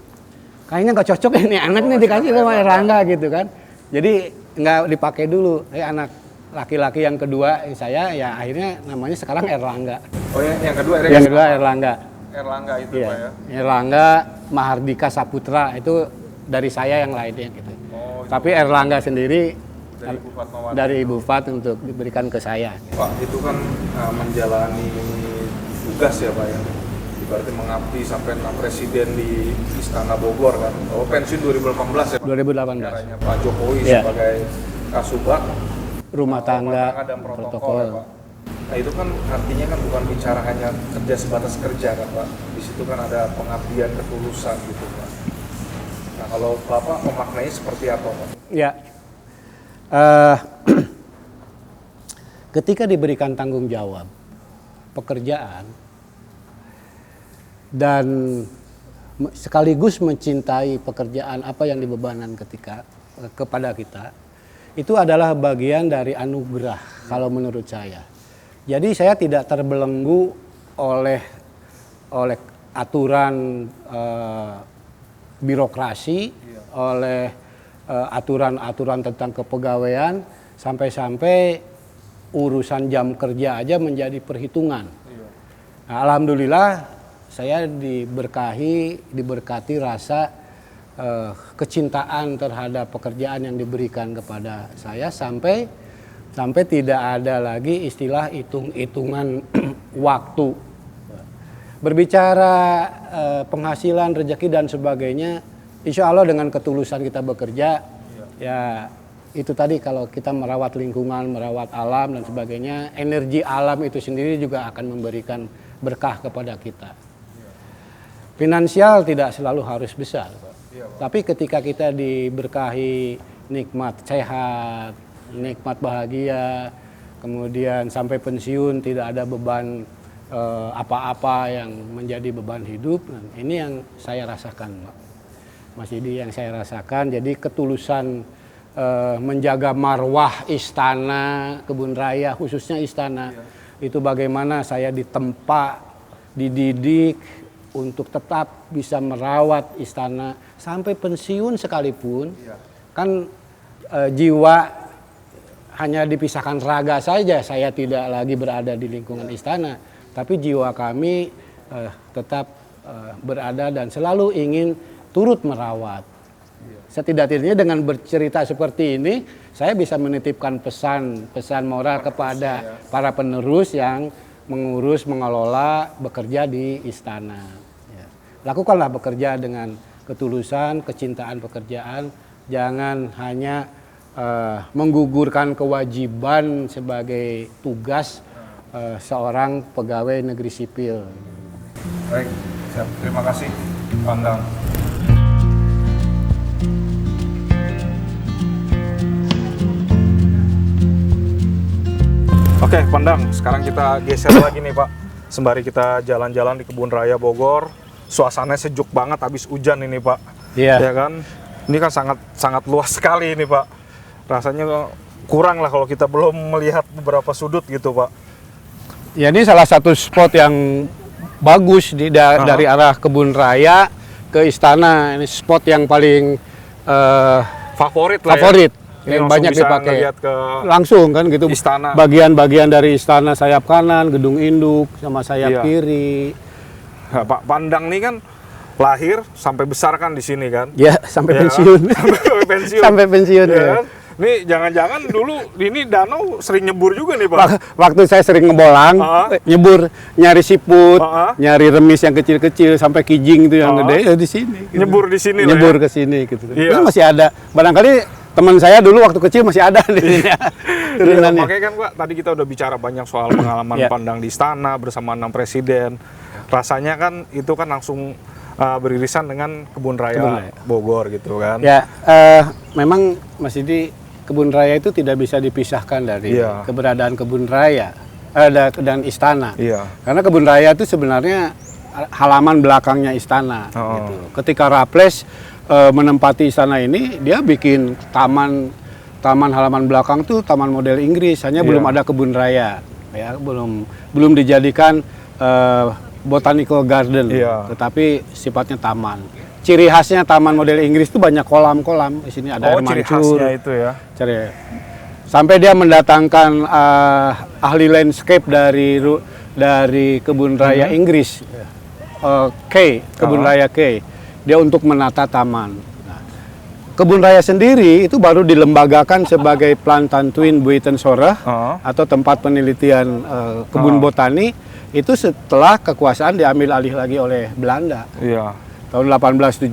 Kayaknya nggak cocok ini anak nih dikasih nama Erlangga gitu kan. Jadi nggak dipakai dulu. Anak laki-laki yang kedua saya ya akhirnya namanya sekarang Erlangga. Oh yang kedua Erlangga. Erlangga itu ya. Pak ya? Erlangga Mahardika Saputra itu dari saya yang lainnya gitu. Tapi Erlangga sendiri dari Ibu Fat untuk diberikan ke saya. Pak, itu kan menjalani tugas ya Pak ya? Berarti mengabdi sampai presiden di Istana Bogor kan? Oh, pensiun 2018 ya Pak? 2018. Caranya Pak Jokowi sebagai Kasubag rumah tangga dan protokol ya Pak? Nah itu kan artinya kan bukan bicara hanya kerja sebatas kerja kan Pak? Di situ kan ada pengabdian, ketulusan gitu Pak. Nah kalau Bapak memaknai seperti apa Pak? Ya, ketika diberikan tanggung jawab pekerjaan dan sekaligus mencintai pekerjaan apa yang dibebankan kepada kita, itu adalah bagian dari anugerah kalau menurut saya. Jadi saya tidak terbelenggu oleh aturan birokrasi, oleh aturan-aturan tentang kepegawaian, sampai-sampai urusan jam kerja aja menjadi perhitungan. Nah, alhamdulillah saya diberkati rasa kecintaan terhadap pekerjaan yang diberikan kepada saya sampai tidak ada lagi istilah hitung-hitungan waktu. Berbicara penghasilan, rezeki dan sebagainya, insya Allah dengan ketulusan kita bekerja, ya itu tadi kalau kita merawat lingkungan, merawat alam dan sebagainya, energi alam itu sendiri juga akan memberikan berkah kepada kita. Finansial tidak selalu harus besar, Pak. Tapi ketika kita diberkahi nikmat sehat, nikmat bahagia, kemudian sampai pensiun tidak ada beban apa-apa yang menjadi beban hidup, ini yang saya rasakan, Mas Idi, yang saya rasakan. Jadi ketulusan menjaga marwah istana Kebun Raya, khususnya istana, itu bagaimana saya ditempa, dididik untuk tetap bisa merawat istana sampai pensiun sekalipun. Kan jiwa hanya dipisahkan raga saja, saya tidak lagi berada di lingkungan istana, tapi jiwa kami tetap berada dan selalu ingin turut merawat. setidak-tidaknya dengan bercerita seperti ini, saya bisa menitipkan pesan moral kepada para penerus yang mengurus, mengelola, bekerja di istana. Ya. Lakukanlah bekerja dengan ketulusan, kecintaan pekerjaan, jangan hanya menggugurkan kewajiban sebagai tugas seorang pegawai negeri sipil. Baik, siap. Terima kasih, Pandang. Oke, Pandang. Sekarang kita geser lagi nih, Pak. Sembari kita jalan-jalan di Kebun Raya Bogor, suasananya sejuk banget habis hujan ini, Pak. Iya. Ya kan? Ini kan sangat luas sekali ini, Pak. Rasanya kurang lah kalau kita belum melihat beberapa sudut gitu, Pak. Ya, ini salah satu spot yang bagus dari arah Kebun Raya ke istana. Ini spot yang paling Favorit lah favorit. ya. Yang Ini banyak bisa dipakai ngeliat ke langsung kan gitu. istana. Bagian-bagian dari istana sayap kanan, gedung induk sama sayap Iya. kiri. Nah, Pak Pandang nih kan lahir sampai besar kan di sini kan? Ya, sampai Ya, pensiun. sampai pensiun. Sampai pensiun Ya ya. kan? Nih jangan-jangan dulu ini danau sering nyebur juga nih, Pak. Waktu saya sering ngebolang, nyebur, nyari siput, nyari remis yang kecil-kecil sampai kijing itu yang gede ya di sini. Gitu. Nyebur di sini lah Nyebur ya? ke sini gitu. Iya. Itu masih ada. Barangkali teman saya dulu waktu kecil masih ada di sini. Iya, Turunannya. makanya kan Pak, tadi kita udah bicara banyak soal pengalaman Ya. Pandang di istana bersama 6 presiden. Rasanya kan itu kan langsung beririsan dengan Kebun Raya Bogor gitu kan. Ya, memang Mas Didi, Kebun Raya itu tidak bisa dipisahkan dari keberadaan Kebun Raya dan istana. Iya. Karena Kebun Raya itu sebenarnya halaman belakangnya istana. Gitu. Ketika Raffles menempati istana ini, dia bikin taman halaman belakang tuh taman model Inggris. Hanya belum ada Kebun Raya, ya belum dijadikan botanical garden, tetapi sifatnya taman. Ciri khasnya taman model Inggris itu banyak kolam-kolam. Di sini ada air ciri mancur. khasnya itu ya. Sampai dia mendatangkan ahli landscape dari Kebun Raya Inggris, Kebun Raya Key. Dia untuk menata taman. Nah, Kebun Raya sendiri itu baru dilembagakan sebagai Plantantuin Buitensora atau tempat penelitian kebun botani itu setelah kekuasaan diambil alih lagi oleh Belanda. Iya. Tahun 1817,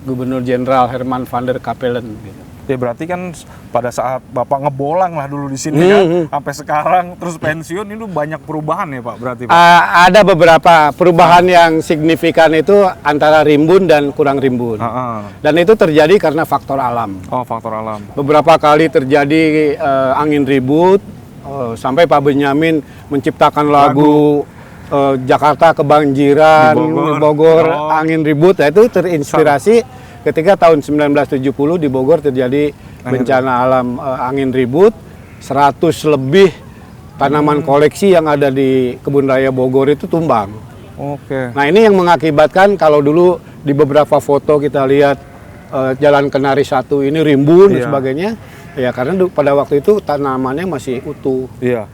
Gubernur Jenderal Herman van der Capellen. Gitu. Ya berarti kan pada saat Bapak ngebolang lah dulu di sini kan, sampai sekarang terus pensiun itu banyak perubahan ya Pak berarti Pak? Ada beberapa perubahan yang signifikan itu antara rimbun dan kurang rimbun. Dan itu terjadi karena faktor alam. Oh, faktor alam. Beberapa kali terjadi angin ribut, sampai Pak Benyamin menciptakan lagu Jakarta kebanjiran, Bogor angin ribut. Nah, itu terinspirasi ketika tahun 1970 di Bogor terjadi bencana alam angin ribut. 100 lebih tanaman koleksi yang ada di Kebun Raya Bogor itu tumbang. Oke. Nah, ini yang mengakibatkan kalau dulu di beberapa foto kita lihat Jalan Kenari 1 ini rimbun dan sebagainya, ya karena pada waktu itu tanamannya masih utuh. Iya.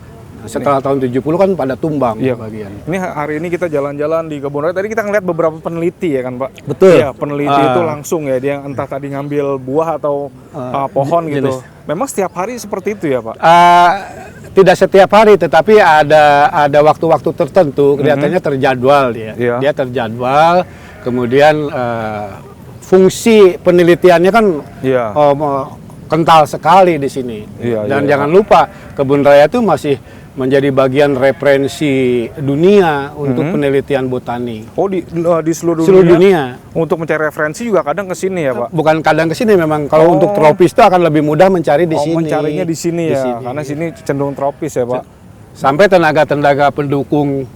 Setelah tahun 70 kan pada tumbang bagian. Ini hari ini kita jalan-jalan di Kebun Raya. Tadi kita ngeliat beberapa peneliti ya kan Pak? Betul. Iya, peneliti itu langsung ya, dia entah tadi ngambil buah atau pohon gitu. Memang setiap hari seperti itu ya Pak? Tidak setiap hari, tetapi ada waktu-waktu tertentu, kelihatannya terjadwal dia. Dia terjadwal, kemudian fungsi penelitiannya kan kental sekali di sini. Dan jangan lupa, Kebun Raya itu masih menjadi bagian referensi dunia untuk penelitian botani. Oh, di seluruh dunia. Untuk mencari referensi juga kadang ke sini ya Pak? Bukan kadang ke sini, memang kalau untuk tropis itu akan lebih mudah mencari di sini. Mencarinya di sini ya, karena sini cenderung tropis ya Pak? Sampai tenaga-tenaga pendukung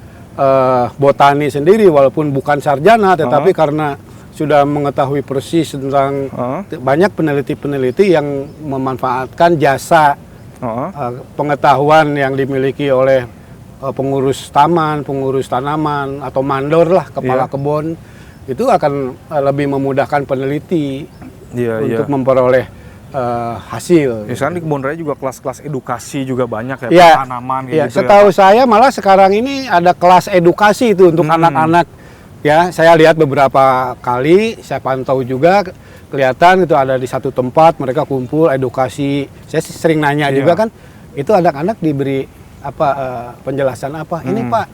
botani sendiri, walaupun bukan sarjana, tetapi karena sudah mengetahui persis tentang banyak peneliti-peneliti yang memanfaatkan jasa pengetahuan yang dimiliki oleh pengurus taman, pengurus tanaman, atau mandor lah, kepala kebun, itu akan lebih memudahkan peneliti untuk memperoleh hasil. Misalnya di Kebun Raya juga kelas-kelas edukasi juga banyak ya, tanaman gitu. Setahu saya malah sekarang ini ada kelas edukasi itu untuk anak-anak Ya, saya lihat beberapa kali, saya pantau juga, kelihatan itu ada di satu tempat, mereka kumpul, edukasi. Saya sering nanya juga kan, itu anak-anak diberi apa penjelasan apa? Ini Pak,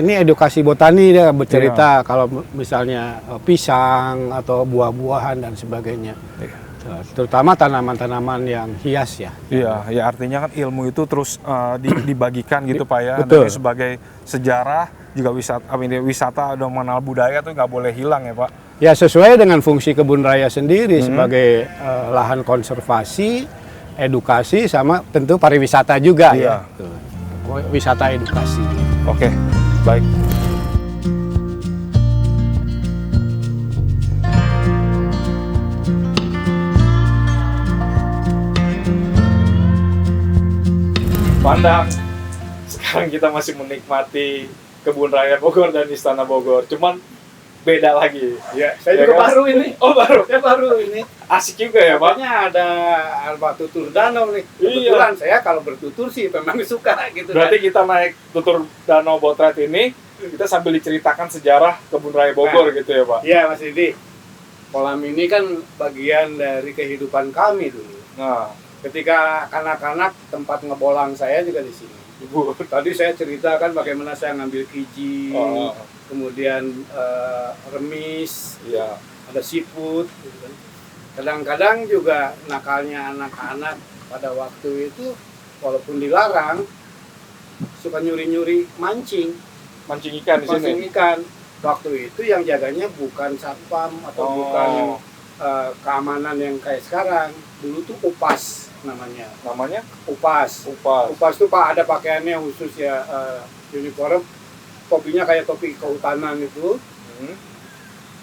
ini edukasi botani, dia bercerita kalau misalnya pisang atau buah-buahan dan sebagainya. Terutama tanaman-tanaman yang hias ya. Iya, ya artinya kan ilmu itu terus dibagikan gitu Pak ya. Betul. Dari sebagai sejarah juga wisata dan mengenal budaya tuh nggak boleh hilang ya Pak. Ya sesuai dengan fungsi kebun raya sendiri sebagai lahan konservasi, edukasi sama tentu pariwisata juga ya. Tuh. Wisata edukasi. Oke, baik. Pandang, sekarang kita masih menikmati Kebun Raya Bogor dan Istana Bogor, cuman beda lagi. Ya, saya Ya juga kan? baru ini. Oh baru, Saya baru ini. asik juga ya Pak. Makanya ada alba tutur danau nih. Iya. Kebetulan saya kalau bertutur sih memang suka gitu. Berarti kita naik tutur Danau Botret ini, kita sambil diceritakan sejarah Kebun Raya Bogor gitu ya Pak. Iya Mas Didi. Kolam ini kan bagian dari kehidupan kami dulu. Nah, Ketika kanak-kanak tempat ngebolang saya juga di sini. Ibu. Tadi saya ceritakan bagaimana saya ngambil kiji, Oh. kemudian remis, Iya. ada siput. Gitu kan. Kadang-kadang juga nakalnya anak-anak pada waktu itu, walaupun dilarang, suka nyuri-nyuri mancing, Mancing ikan di sini. mancing ikan. Waktu itu yang jaganya bukan satpam atau bukan keamanan yang kayak sekarang. Dulu tuh upas namanya. Namanya Upas. Upas. Upas tuh Pak ada pakaiannya khusus ya, uniform. Topinya kayak topi kehutanan itu.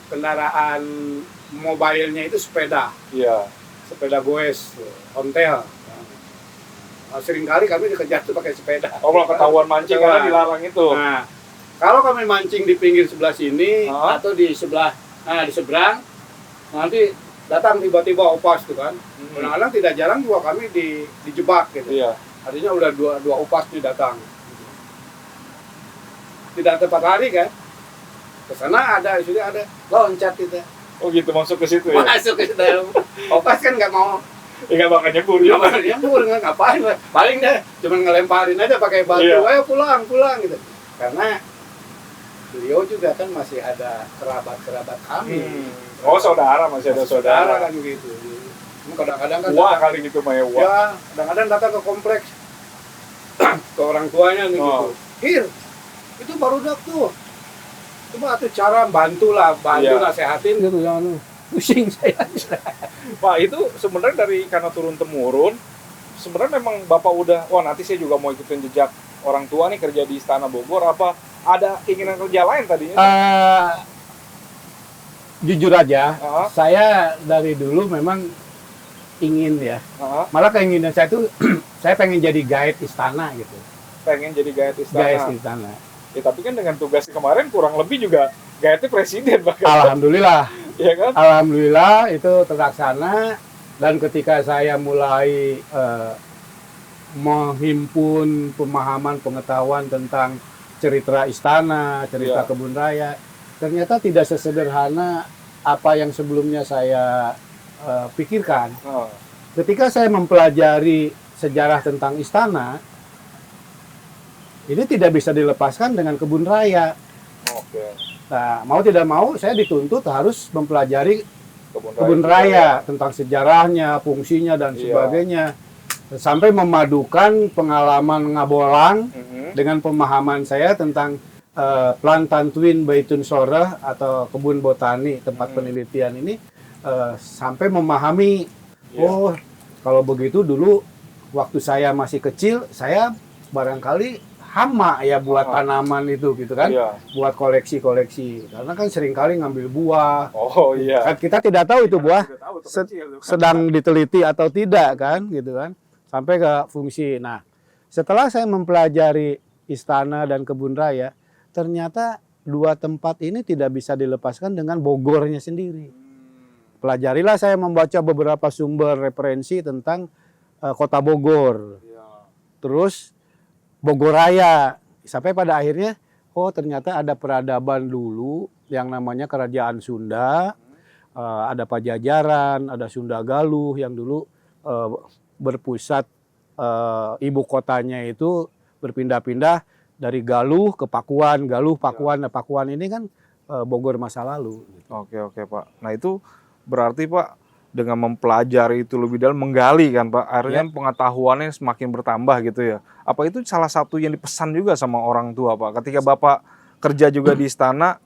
Kendaraan mobilenya itu sepeda. Iya. Sepeda goes, ontel. Seringkali kami dikejar tuh pakai sepeda. Oh, kalau ketahuan mancing karena dilarang itu. Nah, kalau kami mancing di pinggir sebelah sini Hah? atau di sebelah, di seberang, nanti datang tiba-tiba upas tuh kan. Kadang-kadang tidak jarang juga kami dijebak gitu. Iya. Artinya udah dua upas nih datang. Tidak tepat hari kan? Ke sana sudah ada loncat kita. Oh gitu, masuk ke situ ya? Masuk ke dalam. Upas kan nggak mau. Ya nggak bakal nyebur ya? Dia nyembur ngapain? Paling deh cuma ngelemparin aja pakai batu. Iya. Ayo pulang gitu. Karena beliau juga kan masih ada kerabat kami. Oh saudara, masih ada saudara. Kan gitu. Kadang-kadang kan Wah kali gitu Maya, wah. ya, kadang-kadang datang ke kompleks ke orang tuanya nih gitu. Hir, itu baru dak tuh. Coba tuh cara bantu Iya. nasehatin gitu jangan pusing saya. Pak itu sebenarnya karena turun temurun, sebenarnya memang Bapak udah, wah nanti saya juga mau ikutin jejak orang tua nih kerja di Istana Bogor, apa ada keinginan kerja lain tadinya? Jujur aja, Ah. saya dari dulu memang ingin ya. Ah, Malah keinginan saya tuh saya pengen jadi guide istana gitu. pengen jadi guide istana. Guide istana. Ya tapi kan dengan tugas kemarin kurang lebih juga guide presiden bahkan. Alhamdulillah. Iya kan? Alhamdulillah itu terlaksana, dan ketika saya mulai menghimpun pemahaman pengetahuan tentang cerita istana, cerita Iya. kebun raya, ternyata tidak sesederhana apa yang sebelumnya saya pikirkan. Ah, Ketika saya mempelajari sejarah tentang istana, ini tidak bisa dilepaskan dengan kebun raya. Oke. Nah, mau tidak mau saya dituntut harus mempelajari Kebun kebun raya tentang sejarahnya, fungsinya dan Iya. sebagainya, sampai memadukan pengalaman ngabolang dengan pemahaman saya tentang Plantan Twin Baitun Sorah atau kebun botani tempat penelitian ini, sampai memahami, oh kalau begitu dulu waktu saya masih kecil saya barangkali hama ya buat tanaman itu gitu kan, Iya. buat koleksi-koleksi, karena kan seringkali ngambil buah. Oh iya. Kan kita tidak tahu itu buah Udah tahu, se- kecil tuh kan. sedang diteliti atau tidak kan gitu kan, sampai ke fungsi. Nah, setelah saya mempelajari istana dan kebun raya, ternyata dua tempat ini tidak bisa dilepaskan dengan Bogornya sendiri. Pelajarilah saya membaca beberapa sumber referensi tentang kota Bogor, Iya. terus Bogor Raya, sampai pada akhirnya oh ternyata ada peradaban dulu yang namanya Kerajaan Sunda, ada Pajajaran, ada Sunda Galuh yang dulu berpusat, ibu kotanya itu berpindah-pindah dari Galuh ke Pakuan, Galuh, Pakuan. Nah, Pakuan ini kan Bogor masa lalu. Oke Pak. Nah itu berarti Pak dengan mempelajari itu lebih dalam, menggali kan Pak, akhirnya pengetahuannya semakin bertambah gitu ya. Apa itu salah satu yang dipesan juga sama orang tua Pak ketika Bapak kerja juga di istana,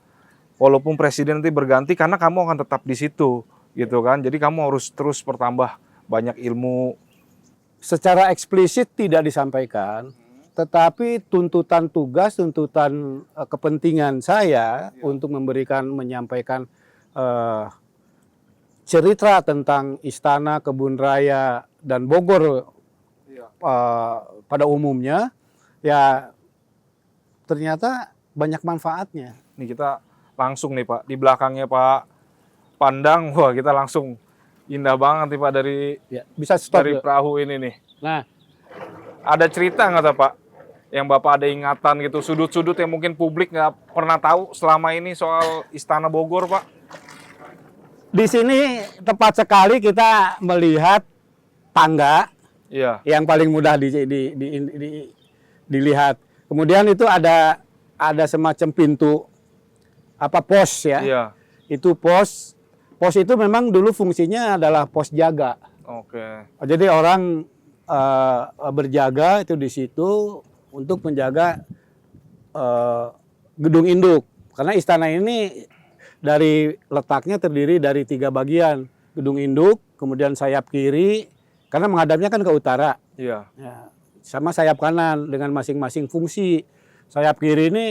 walaupun presiden nanti berganti karena kamu akan tetap di situ gitu kan. Jadi kamu harus terus bertambah banyak ilmu. Secara eksplisit tidak disampaikan, tetapi tuntutan tugas, tuntutan kepentingan saya untuk menyampaikan cerita tentang istana, kebun raya, dan Bogor pada umumnya, ya ternyata banyak manfaatnya. Nih kita langsung nih Pak, di belakangnya Pak Pandang, wah kita langsung indah banget nih Pak Bisa stop dari yuk. perahu ini nih. Nah, Ada cerita nggak Pak? Yang Bapak ada ingatan gitu, sudut-sudut yang mungkin publik nggak pernah tahu selama ini soal Istana Bogor Pak? di sini tepat sekali kita melihat tangga Iya. yang paling mudah dilihat. Kemudian itu ada semacam pintu pos ya. Iya. Itu pos. Pos itu memang dulu fungsinya adalah pos jaga. Oke. Jadi orang berjaga itu di situ untuk menjaga gedung induk. Karena istana ini dari letaknya terdiri dari 3 bagian. Gedung induk, kemudian sayap kiri, karena menghadapnya kan ke utara. Iya. Ya, sama sayap kanan dengan masing-masing fungsi. Sayap kiri ini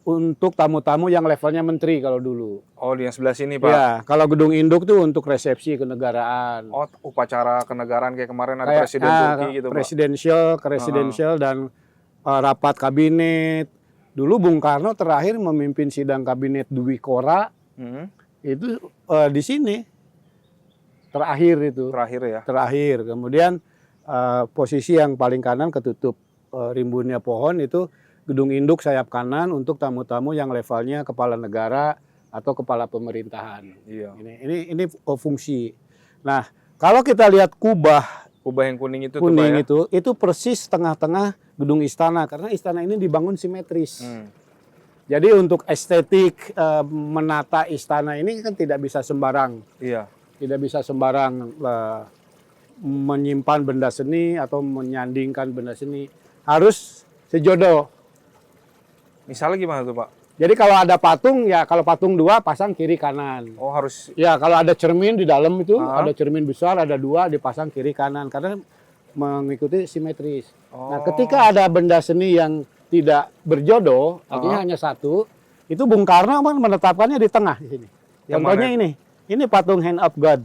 untuk tamu-tamu yang levelnya menteri kalau dulu. Oh di yang sebelah sini Pak? Ya, kalau gedung induk tuh untuk resepsi kenegaraan. Oh upacara kenegaraan kayak kemarin ada Kayak, Presiden Turki gitu Pak? Presidensial dan rapat kabinet. Dulu Bung Karno terakhir memimpin sidang kabinet Dwi Kora itu di sini terakhir itu. Terakhir ya? Terakhir. Kemudian posisi yang paling kanan ketutup rimbunnya pohon itu gedung induk sayap kanan untuk tamu-tamu yang levelnya kepala negara atau kepala pemerintahan. Iya. Ini fungsi. Nah, kalau kita lihat kubah Kubah yang kuning itu kuning tuh Pak ya? itu persis tengah-tengah gedung istana karena istana ini dibangun simetris. Jadi untuk estetik menata istana ini kan tidak bisa sembarang. Iya. Tidak bisa sembarang menyimpan benda seni atau menyandingkan benda seni. Harus sejodoh. Misalnya gimana tuh Pak? Jadi kalau ada patung, ya kalau patung 2 pasang kiri kanan. Oh harus. Ya kalau ada cermin di dalam itu, ada cermin besar, ada 2 dipasang kiri kanan. Karena mengikuti simetris. Nah ketika ada benda seni yang tidak berjodoh, artinya hanya satu, itu Bung Karno menetapkannya di tengah di sini. Contohnya ini patung Hand of God.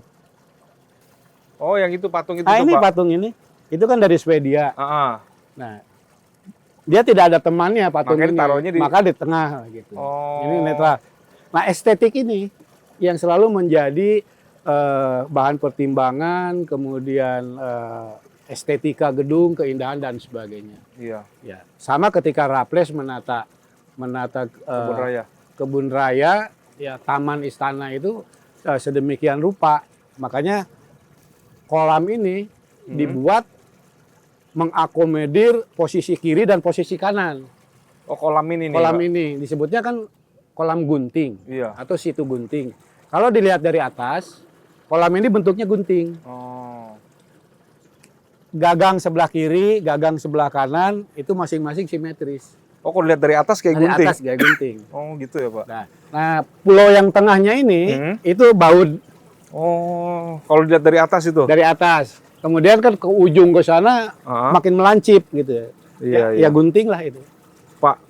Oh yang itu patung itu Ini Pak? patung ini, itu kan dari Swedia. Nah, dia tidak ada temannya patung Makanya ini, ditaruhnya maka di tengah gitu. Oh. Ini netral. Nah estetik ini yang selalu menjadi bahan pertimbangan, kemudian estetika gedung, keindahan dan sebagainya. Iya. Ya, sama ketika Raffles menata kebun raya, ya taman istana itu sedemikian rupa. Makanya kolam ini dibuat mengakomodir posisi kiri dan posisi kanan. Oh kolam ini nih Kolam Pak? ini disebutnya kan kolam gunting Iya. atau situ gunting. Kalau dilihat dari atas, kolam ini bentuknya gunting. Oh. Gagang sebelah kiri, gagang sebelah kanan itu masing-masing simetris. Oh kalau lihat dari atas kayak Dari gunting? atas kayak gunting. Oh gitu ya Pak? Nah, pulau yang tengahnya ini itu baut Oh kalau dilihat dari atas itu? dari atas. Kemudian kan ke ujung ke sana makin melancip gitu. Iya, Ya gunting lah itu. Pak,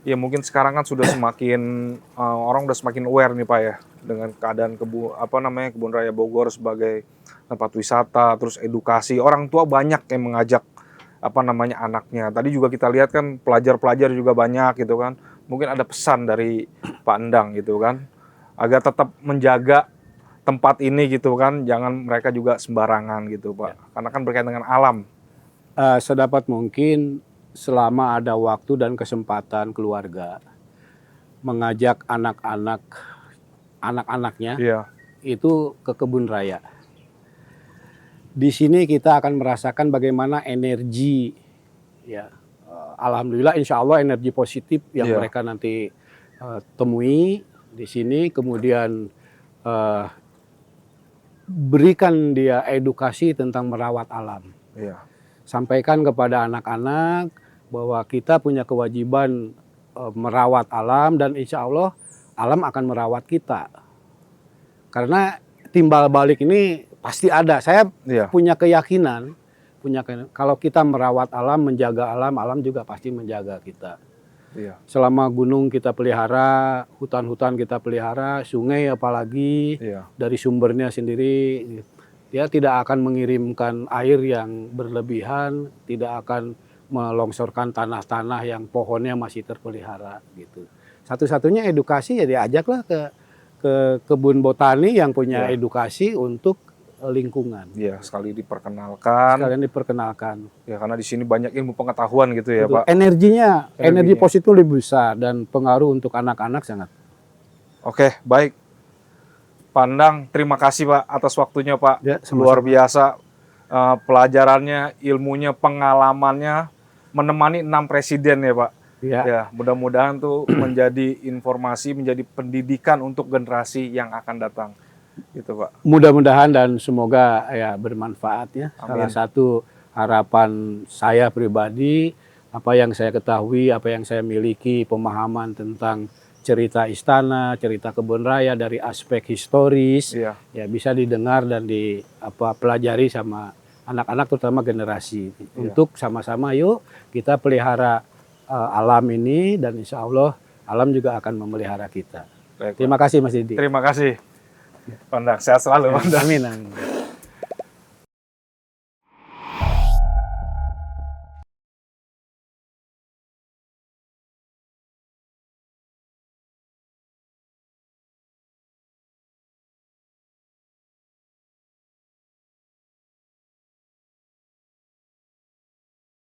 ya mungkin sekarang kan sudah semakin orang udah semakin aware nih Pak ya dengan keadaan kebun raya Bogor sebagai tempat wisata, terus edukasi. Orang tua banyak yang mengajak anaknya. Tadi juga kita lihat kan pelajar-pelajar juga banyak gitu kan. Mungkin ada pesan dari Pak Endang gitu kan, agar tetap menjaga tempat ini gitu kan, jangan mereka juga sembarangan gitu Pak. Karena kan berkaitan dengan alam. Sedapat mungkin selama ada waktu dan kesempatan keluarga mengajak anak-anaknya Iya. itu ke kebun raya. Di sini kita akan merasakan bagaimana energi, ya, alhamdulillah, insya Allah energi positif yang Iya. mereka nanti temui di sini, kemudian berikan dia edukasi tentang merawat alam. Iya. Sampaikan kepada anak-anak bahwa kita punya kewajiban merawat alam, dan insya Allah alam akan merawat kita. Karena timbal balik ini pasti ada. Saya Iya. punya keyakinan kalau kita merawat alam, menjaga alam, alam juga pasti menjaga kita. Iya. Selama gunung kita pelihara, hutan-hutan kita pelihara, sungai apalagi, Iya. dari sumbernya sendiri, dia tidak akan mengirimkan air yang berlebihan, tidak akan melongsorkan tanah-tanah yang pohonnya masih terpelihara gitu. Satu-satunya edukasi ya diajaklah ke kebun botani yang punya Iya. edukasi untuk lingkungan. Iya, sekali diperkenalkan. Sekalian diperkenalkan. Ya, karena di sini banyak ilmu pengetahuan gitu ya, Betul. Pak. Energi Energinya. positif lebih besar dan pengaruh untuk anak-anak sangat. Oke, baik. Pandang, terima kasih Pak atas waktunya Pak. Ya, sama-sama. Luar biasa pelajarannya, ilmunya, pengalamannya, menemani 6 presiden ya Pak. Ya. Ya, mudah-mudahan tuh menjadi informasi, menjadi pendidikan untuk generasi yang akan datang. Gitu Pak. Mudah-mudahan dan semoga ya bermanfaat ya. Amin. Salah satu harapan saya pribadi, apa yang saya ketahui, apa yang saya miliki, pemahaman tentang cerita istana, cerita kebun raya dari aspek historis, Iya. ya bisa didengar dan pelajari sama anak-anak, terutama generasi. Untuk sama-sama yuk kita pelihara alam ini, dan insya Allah alam juga akan memelihara kita. Baik, Pak. Terima kasih Mas Didi. Terima kasih. Pandang, sehat selalu Pandang. Amin. Amin.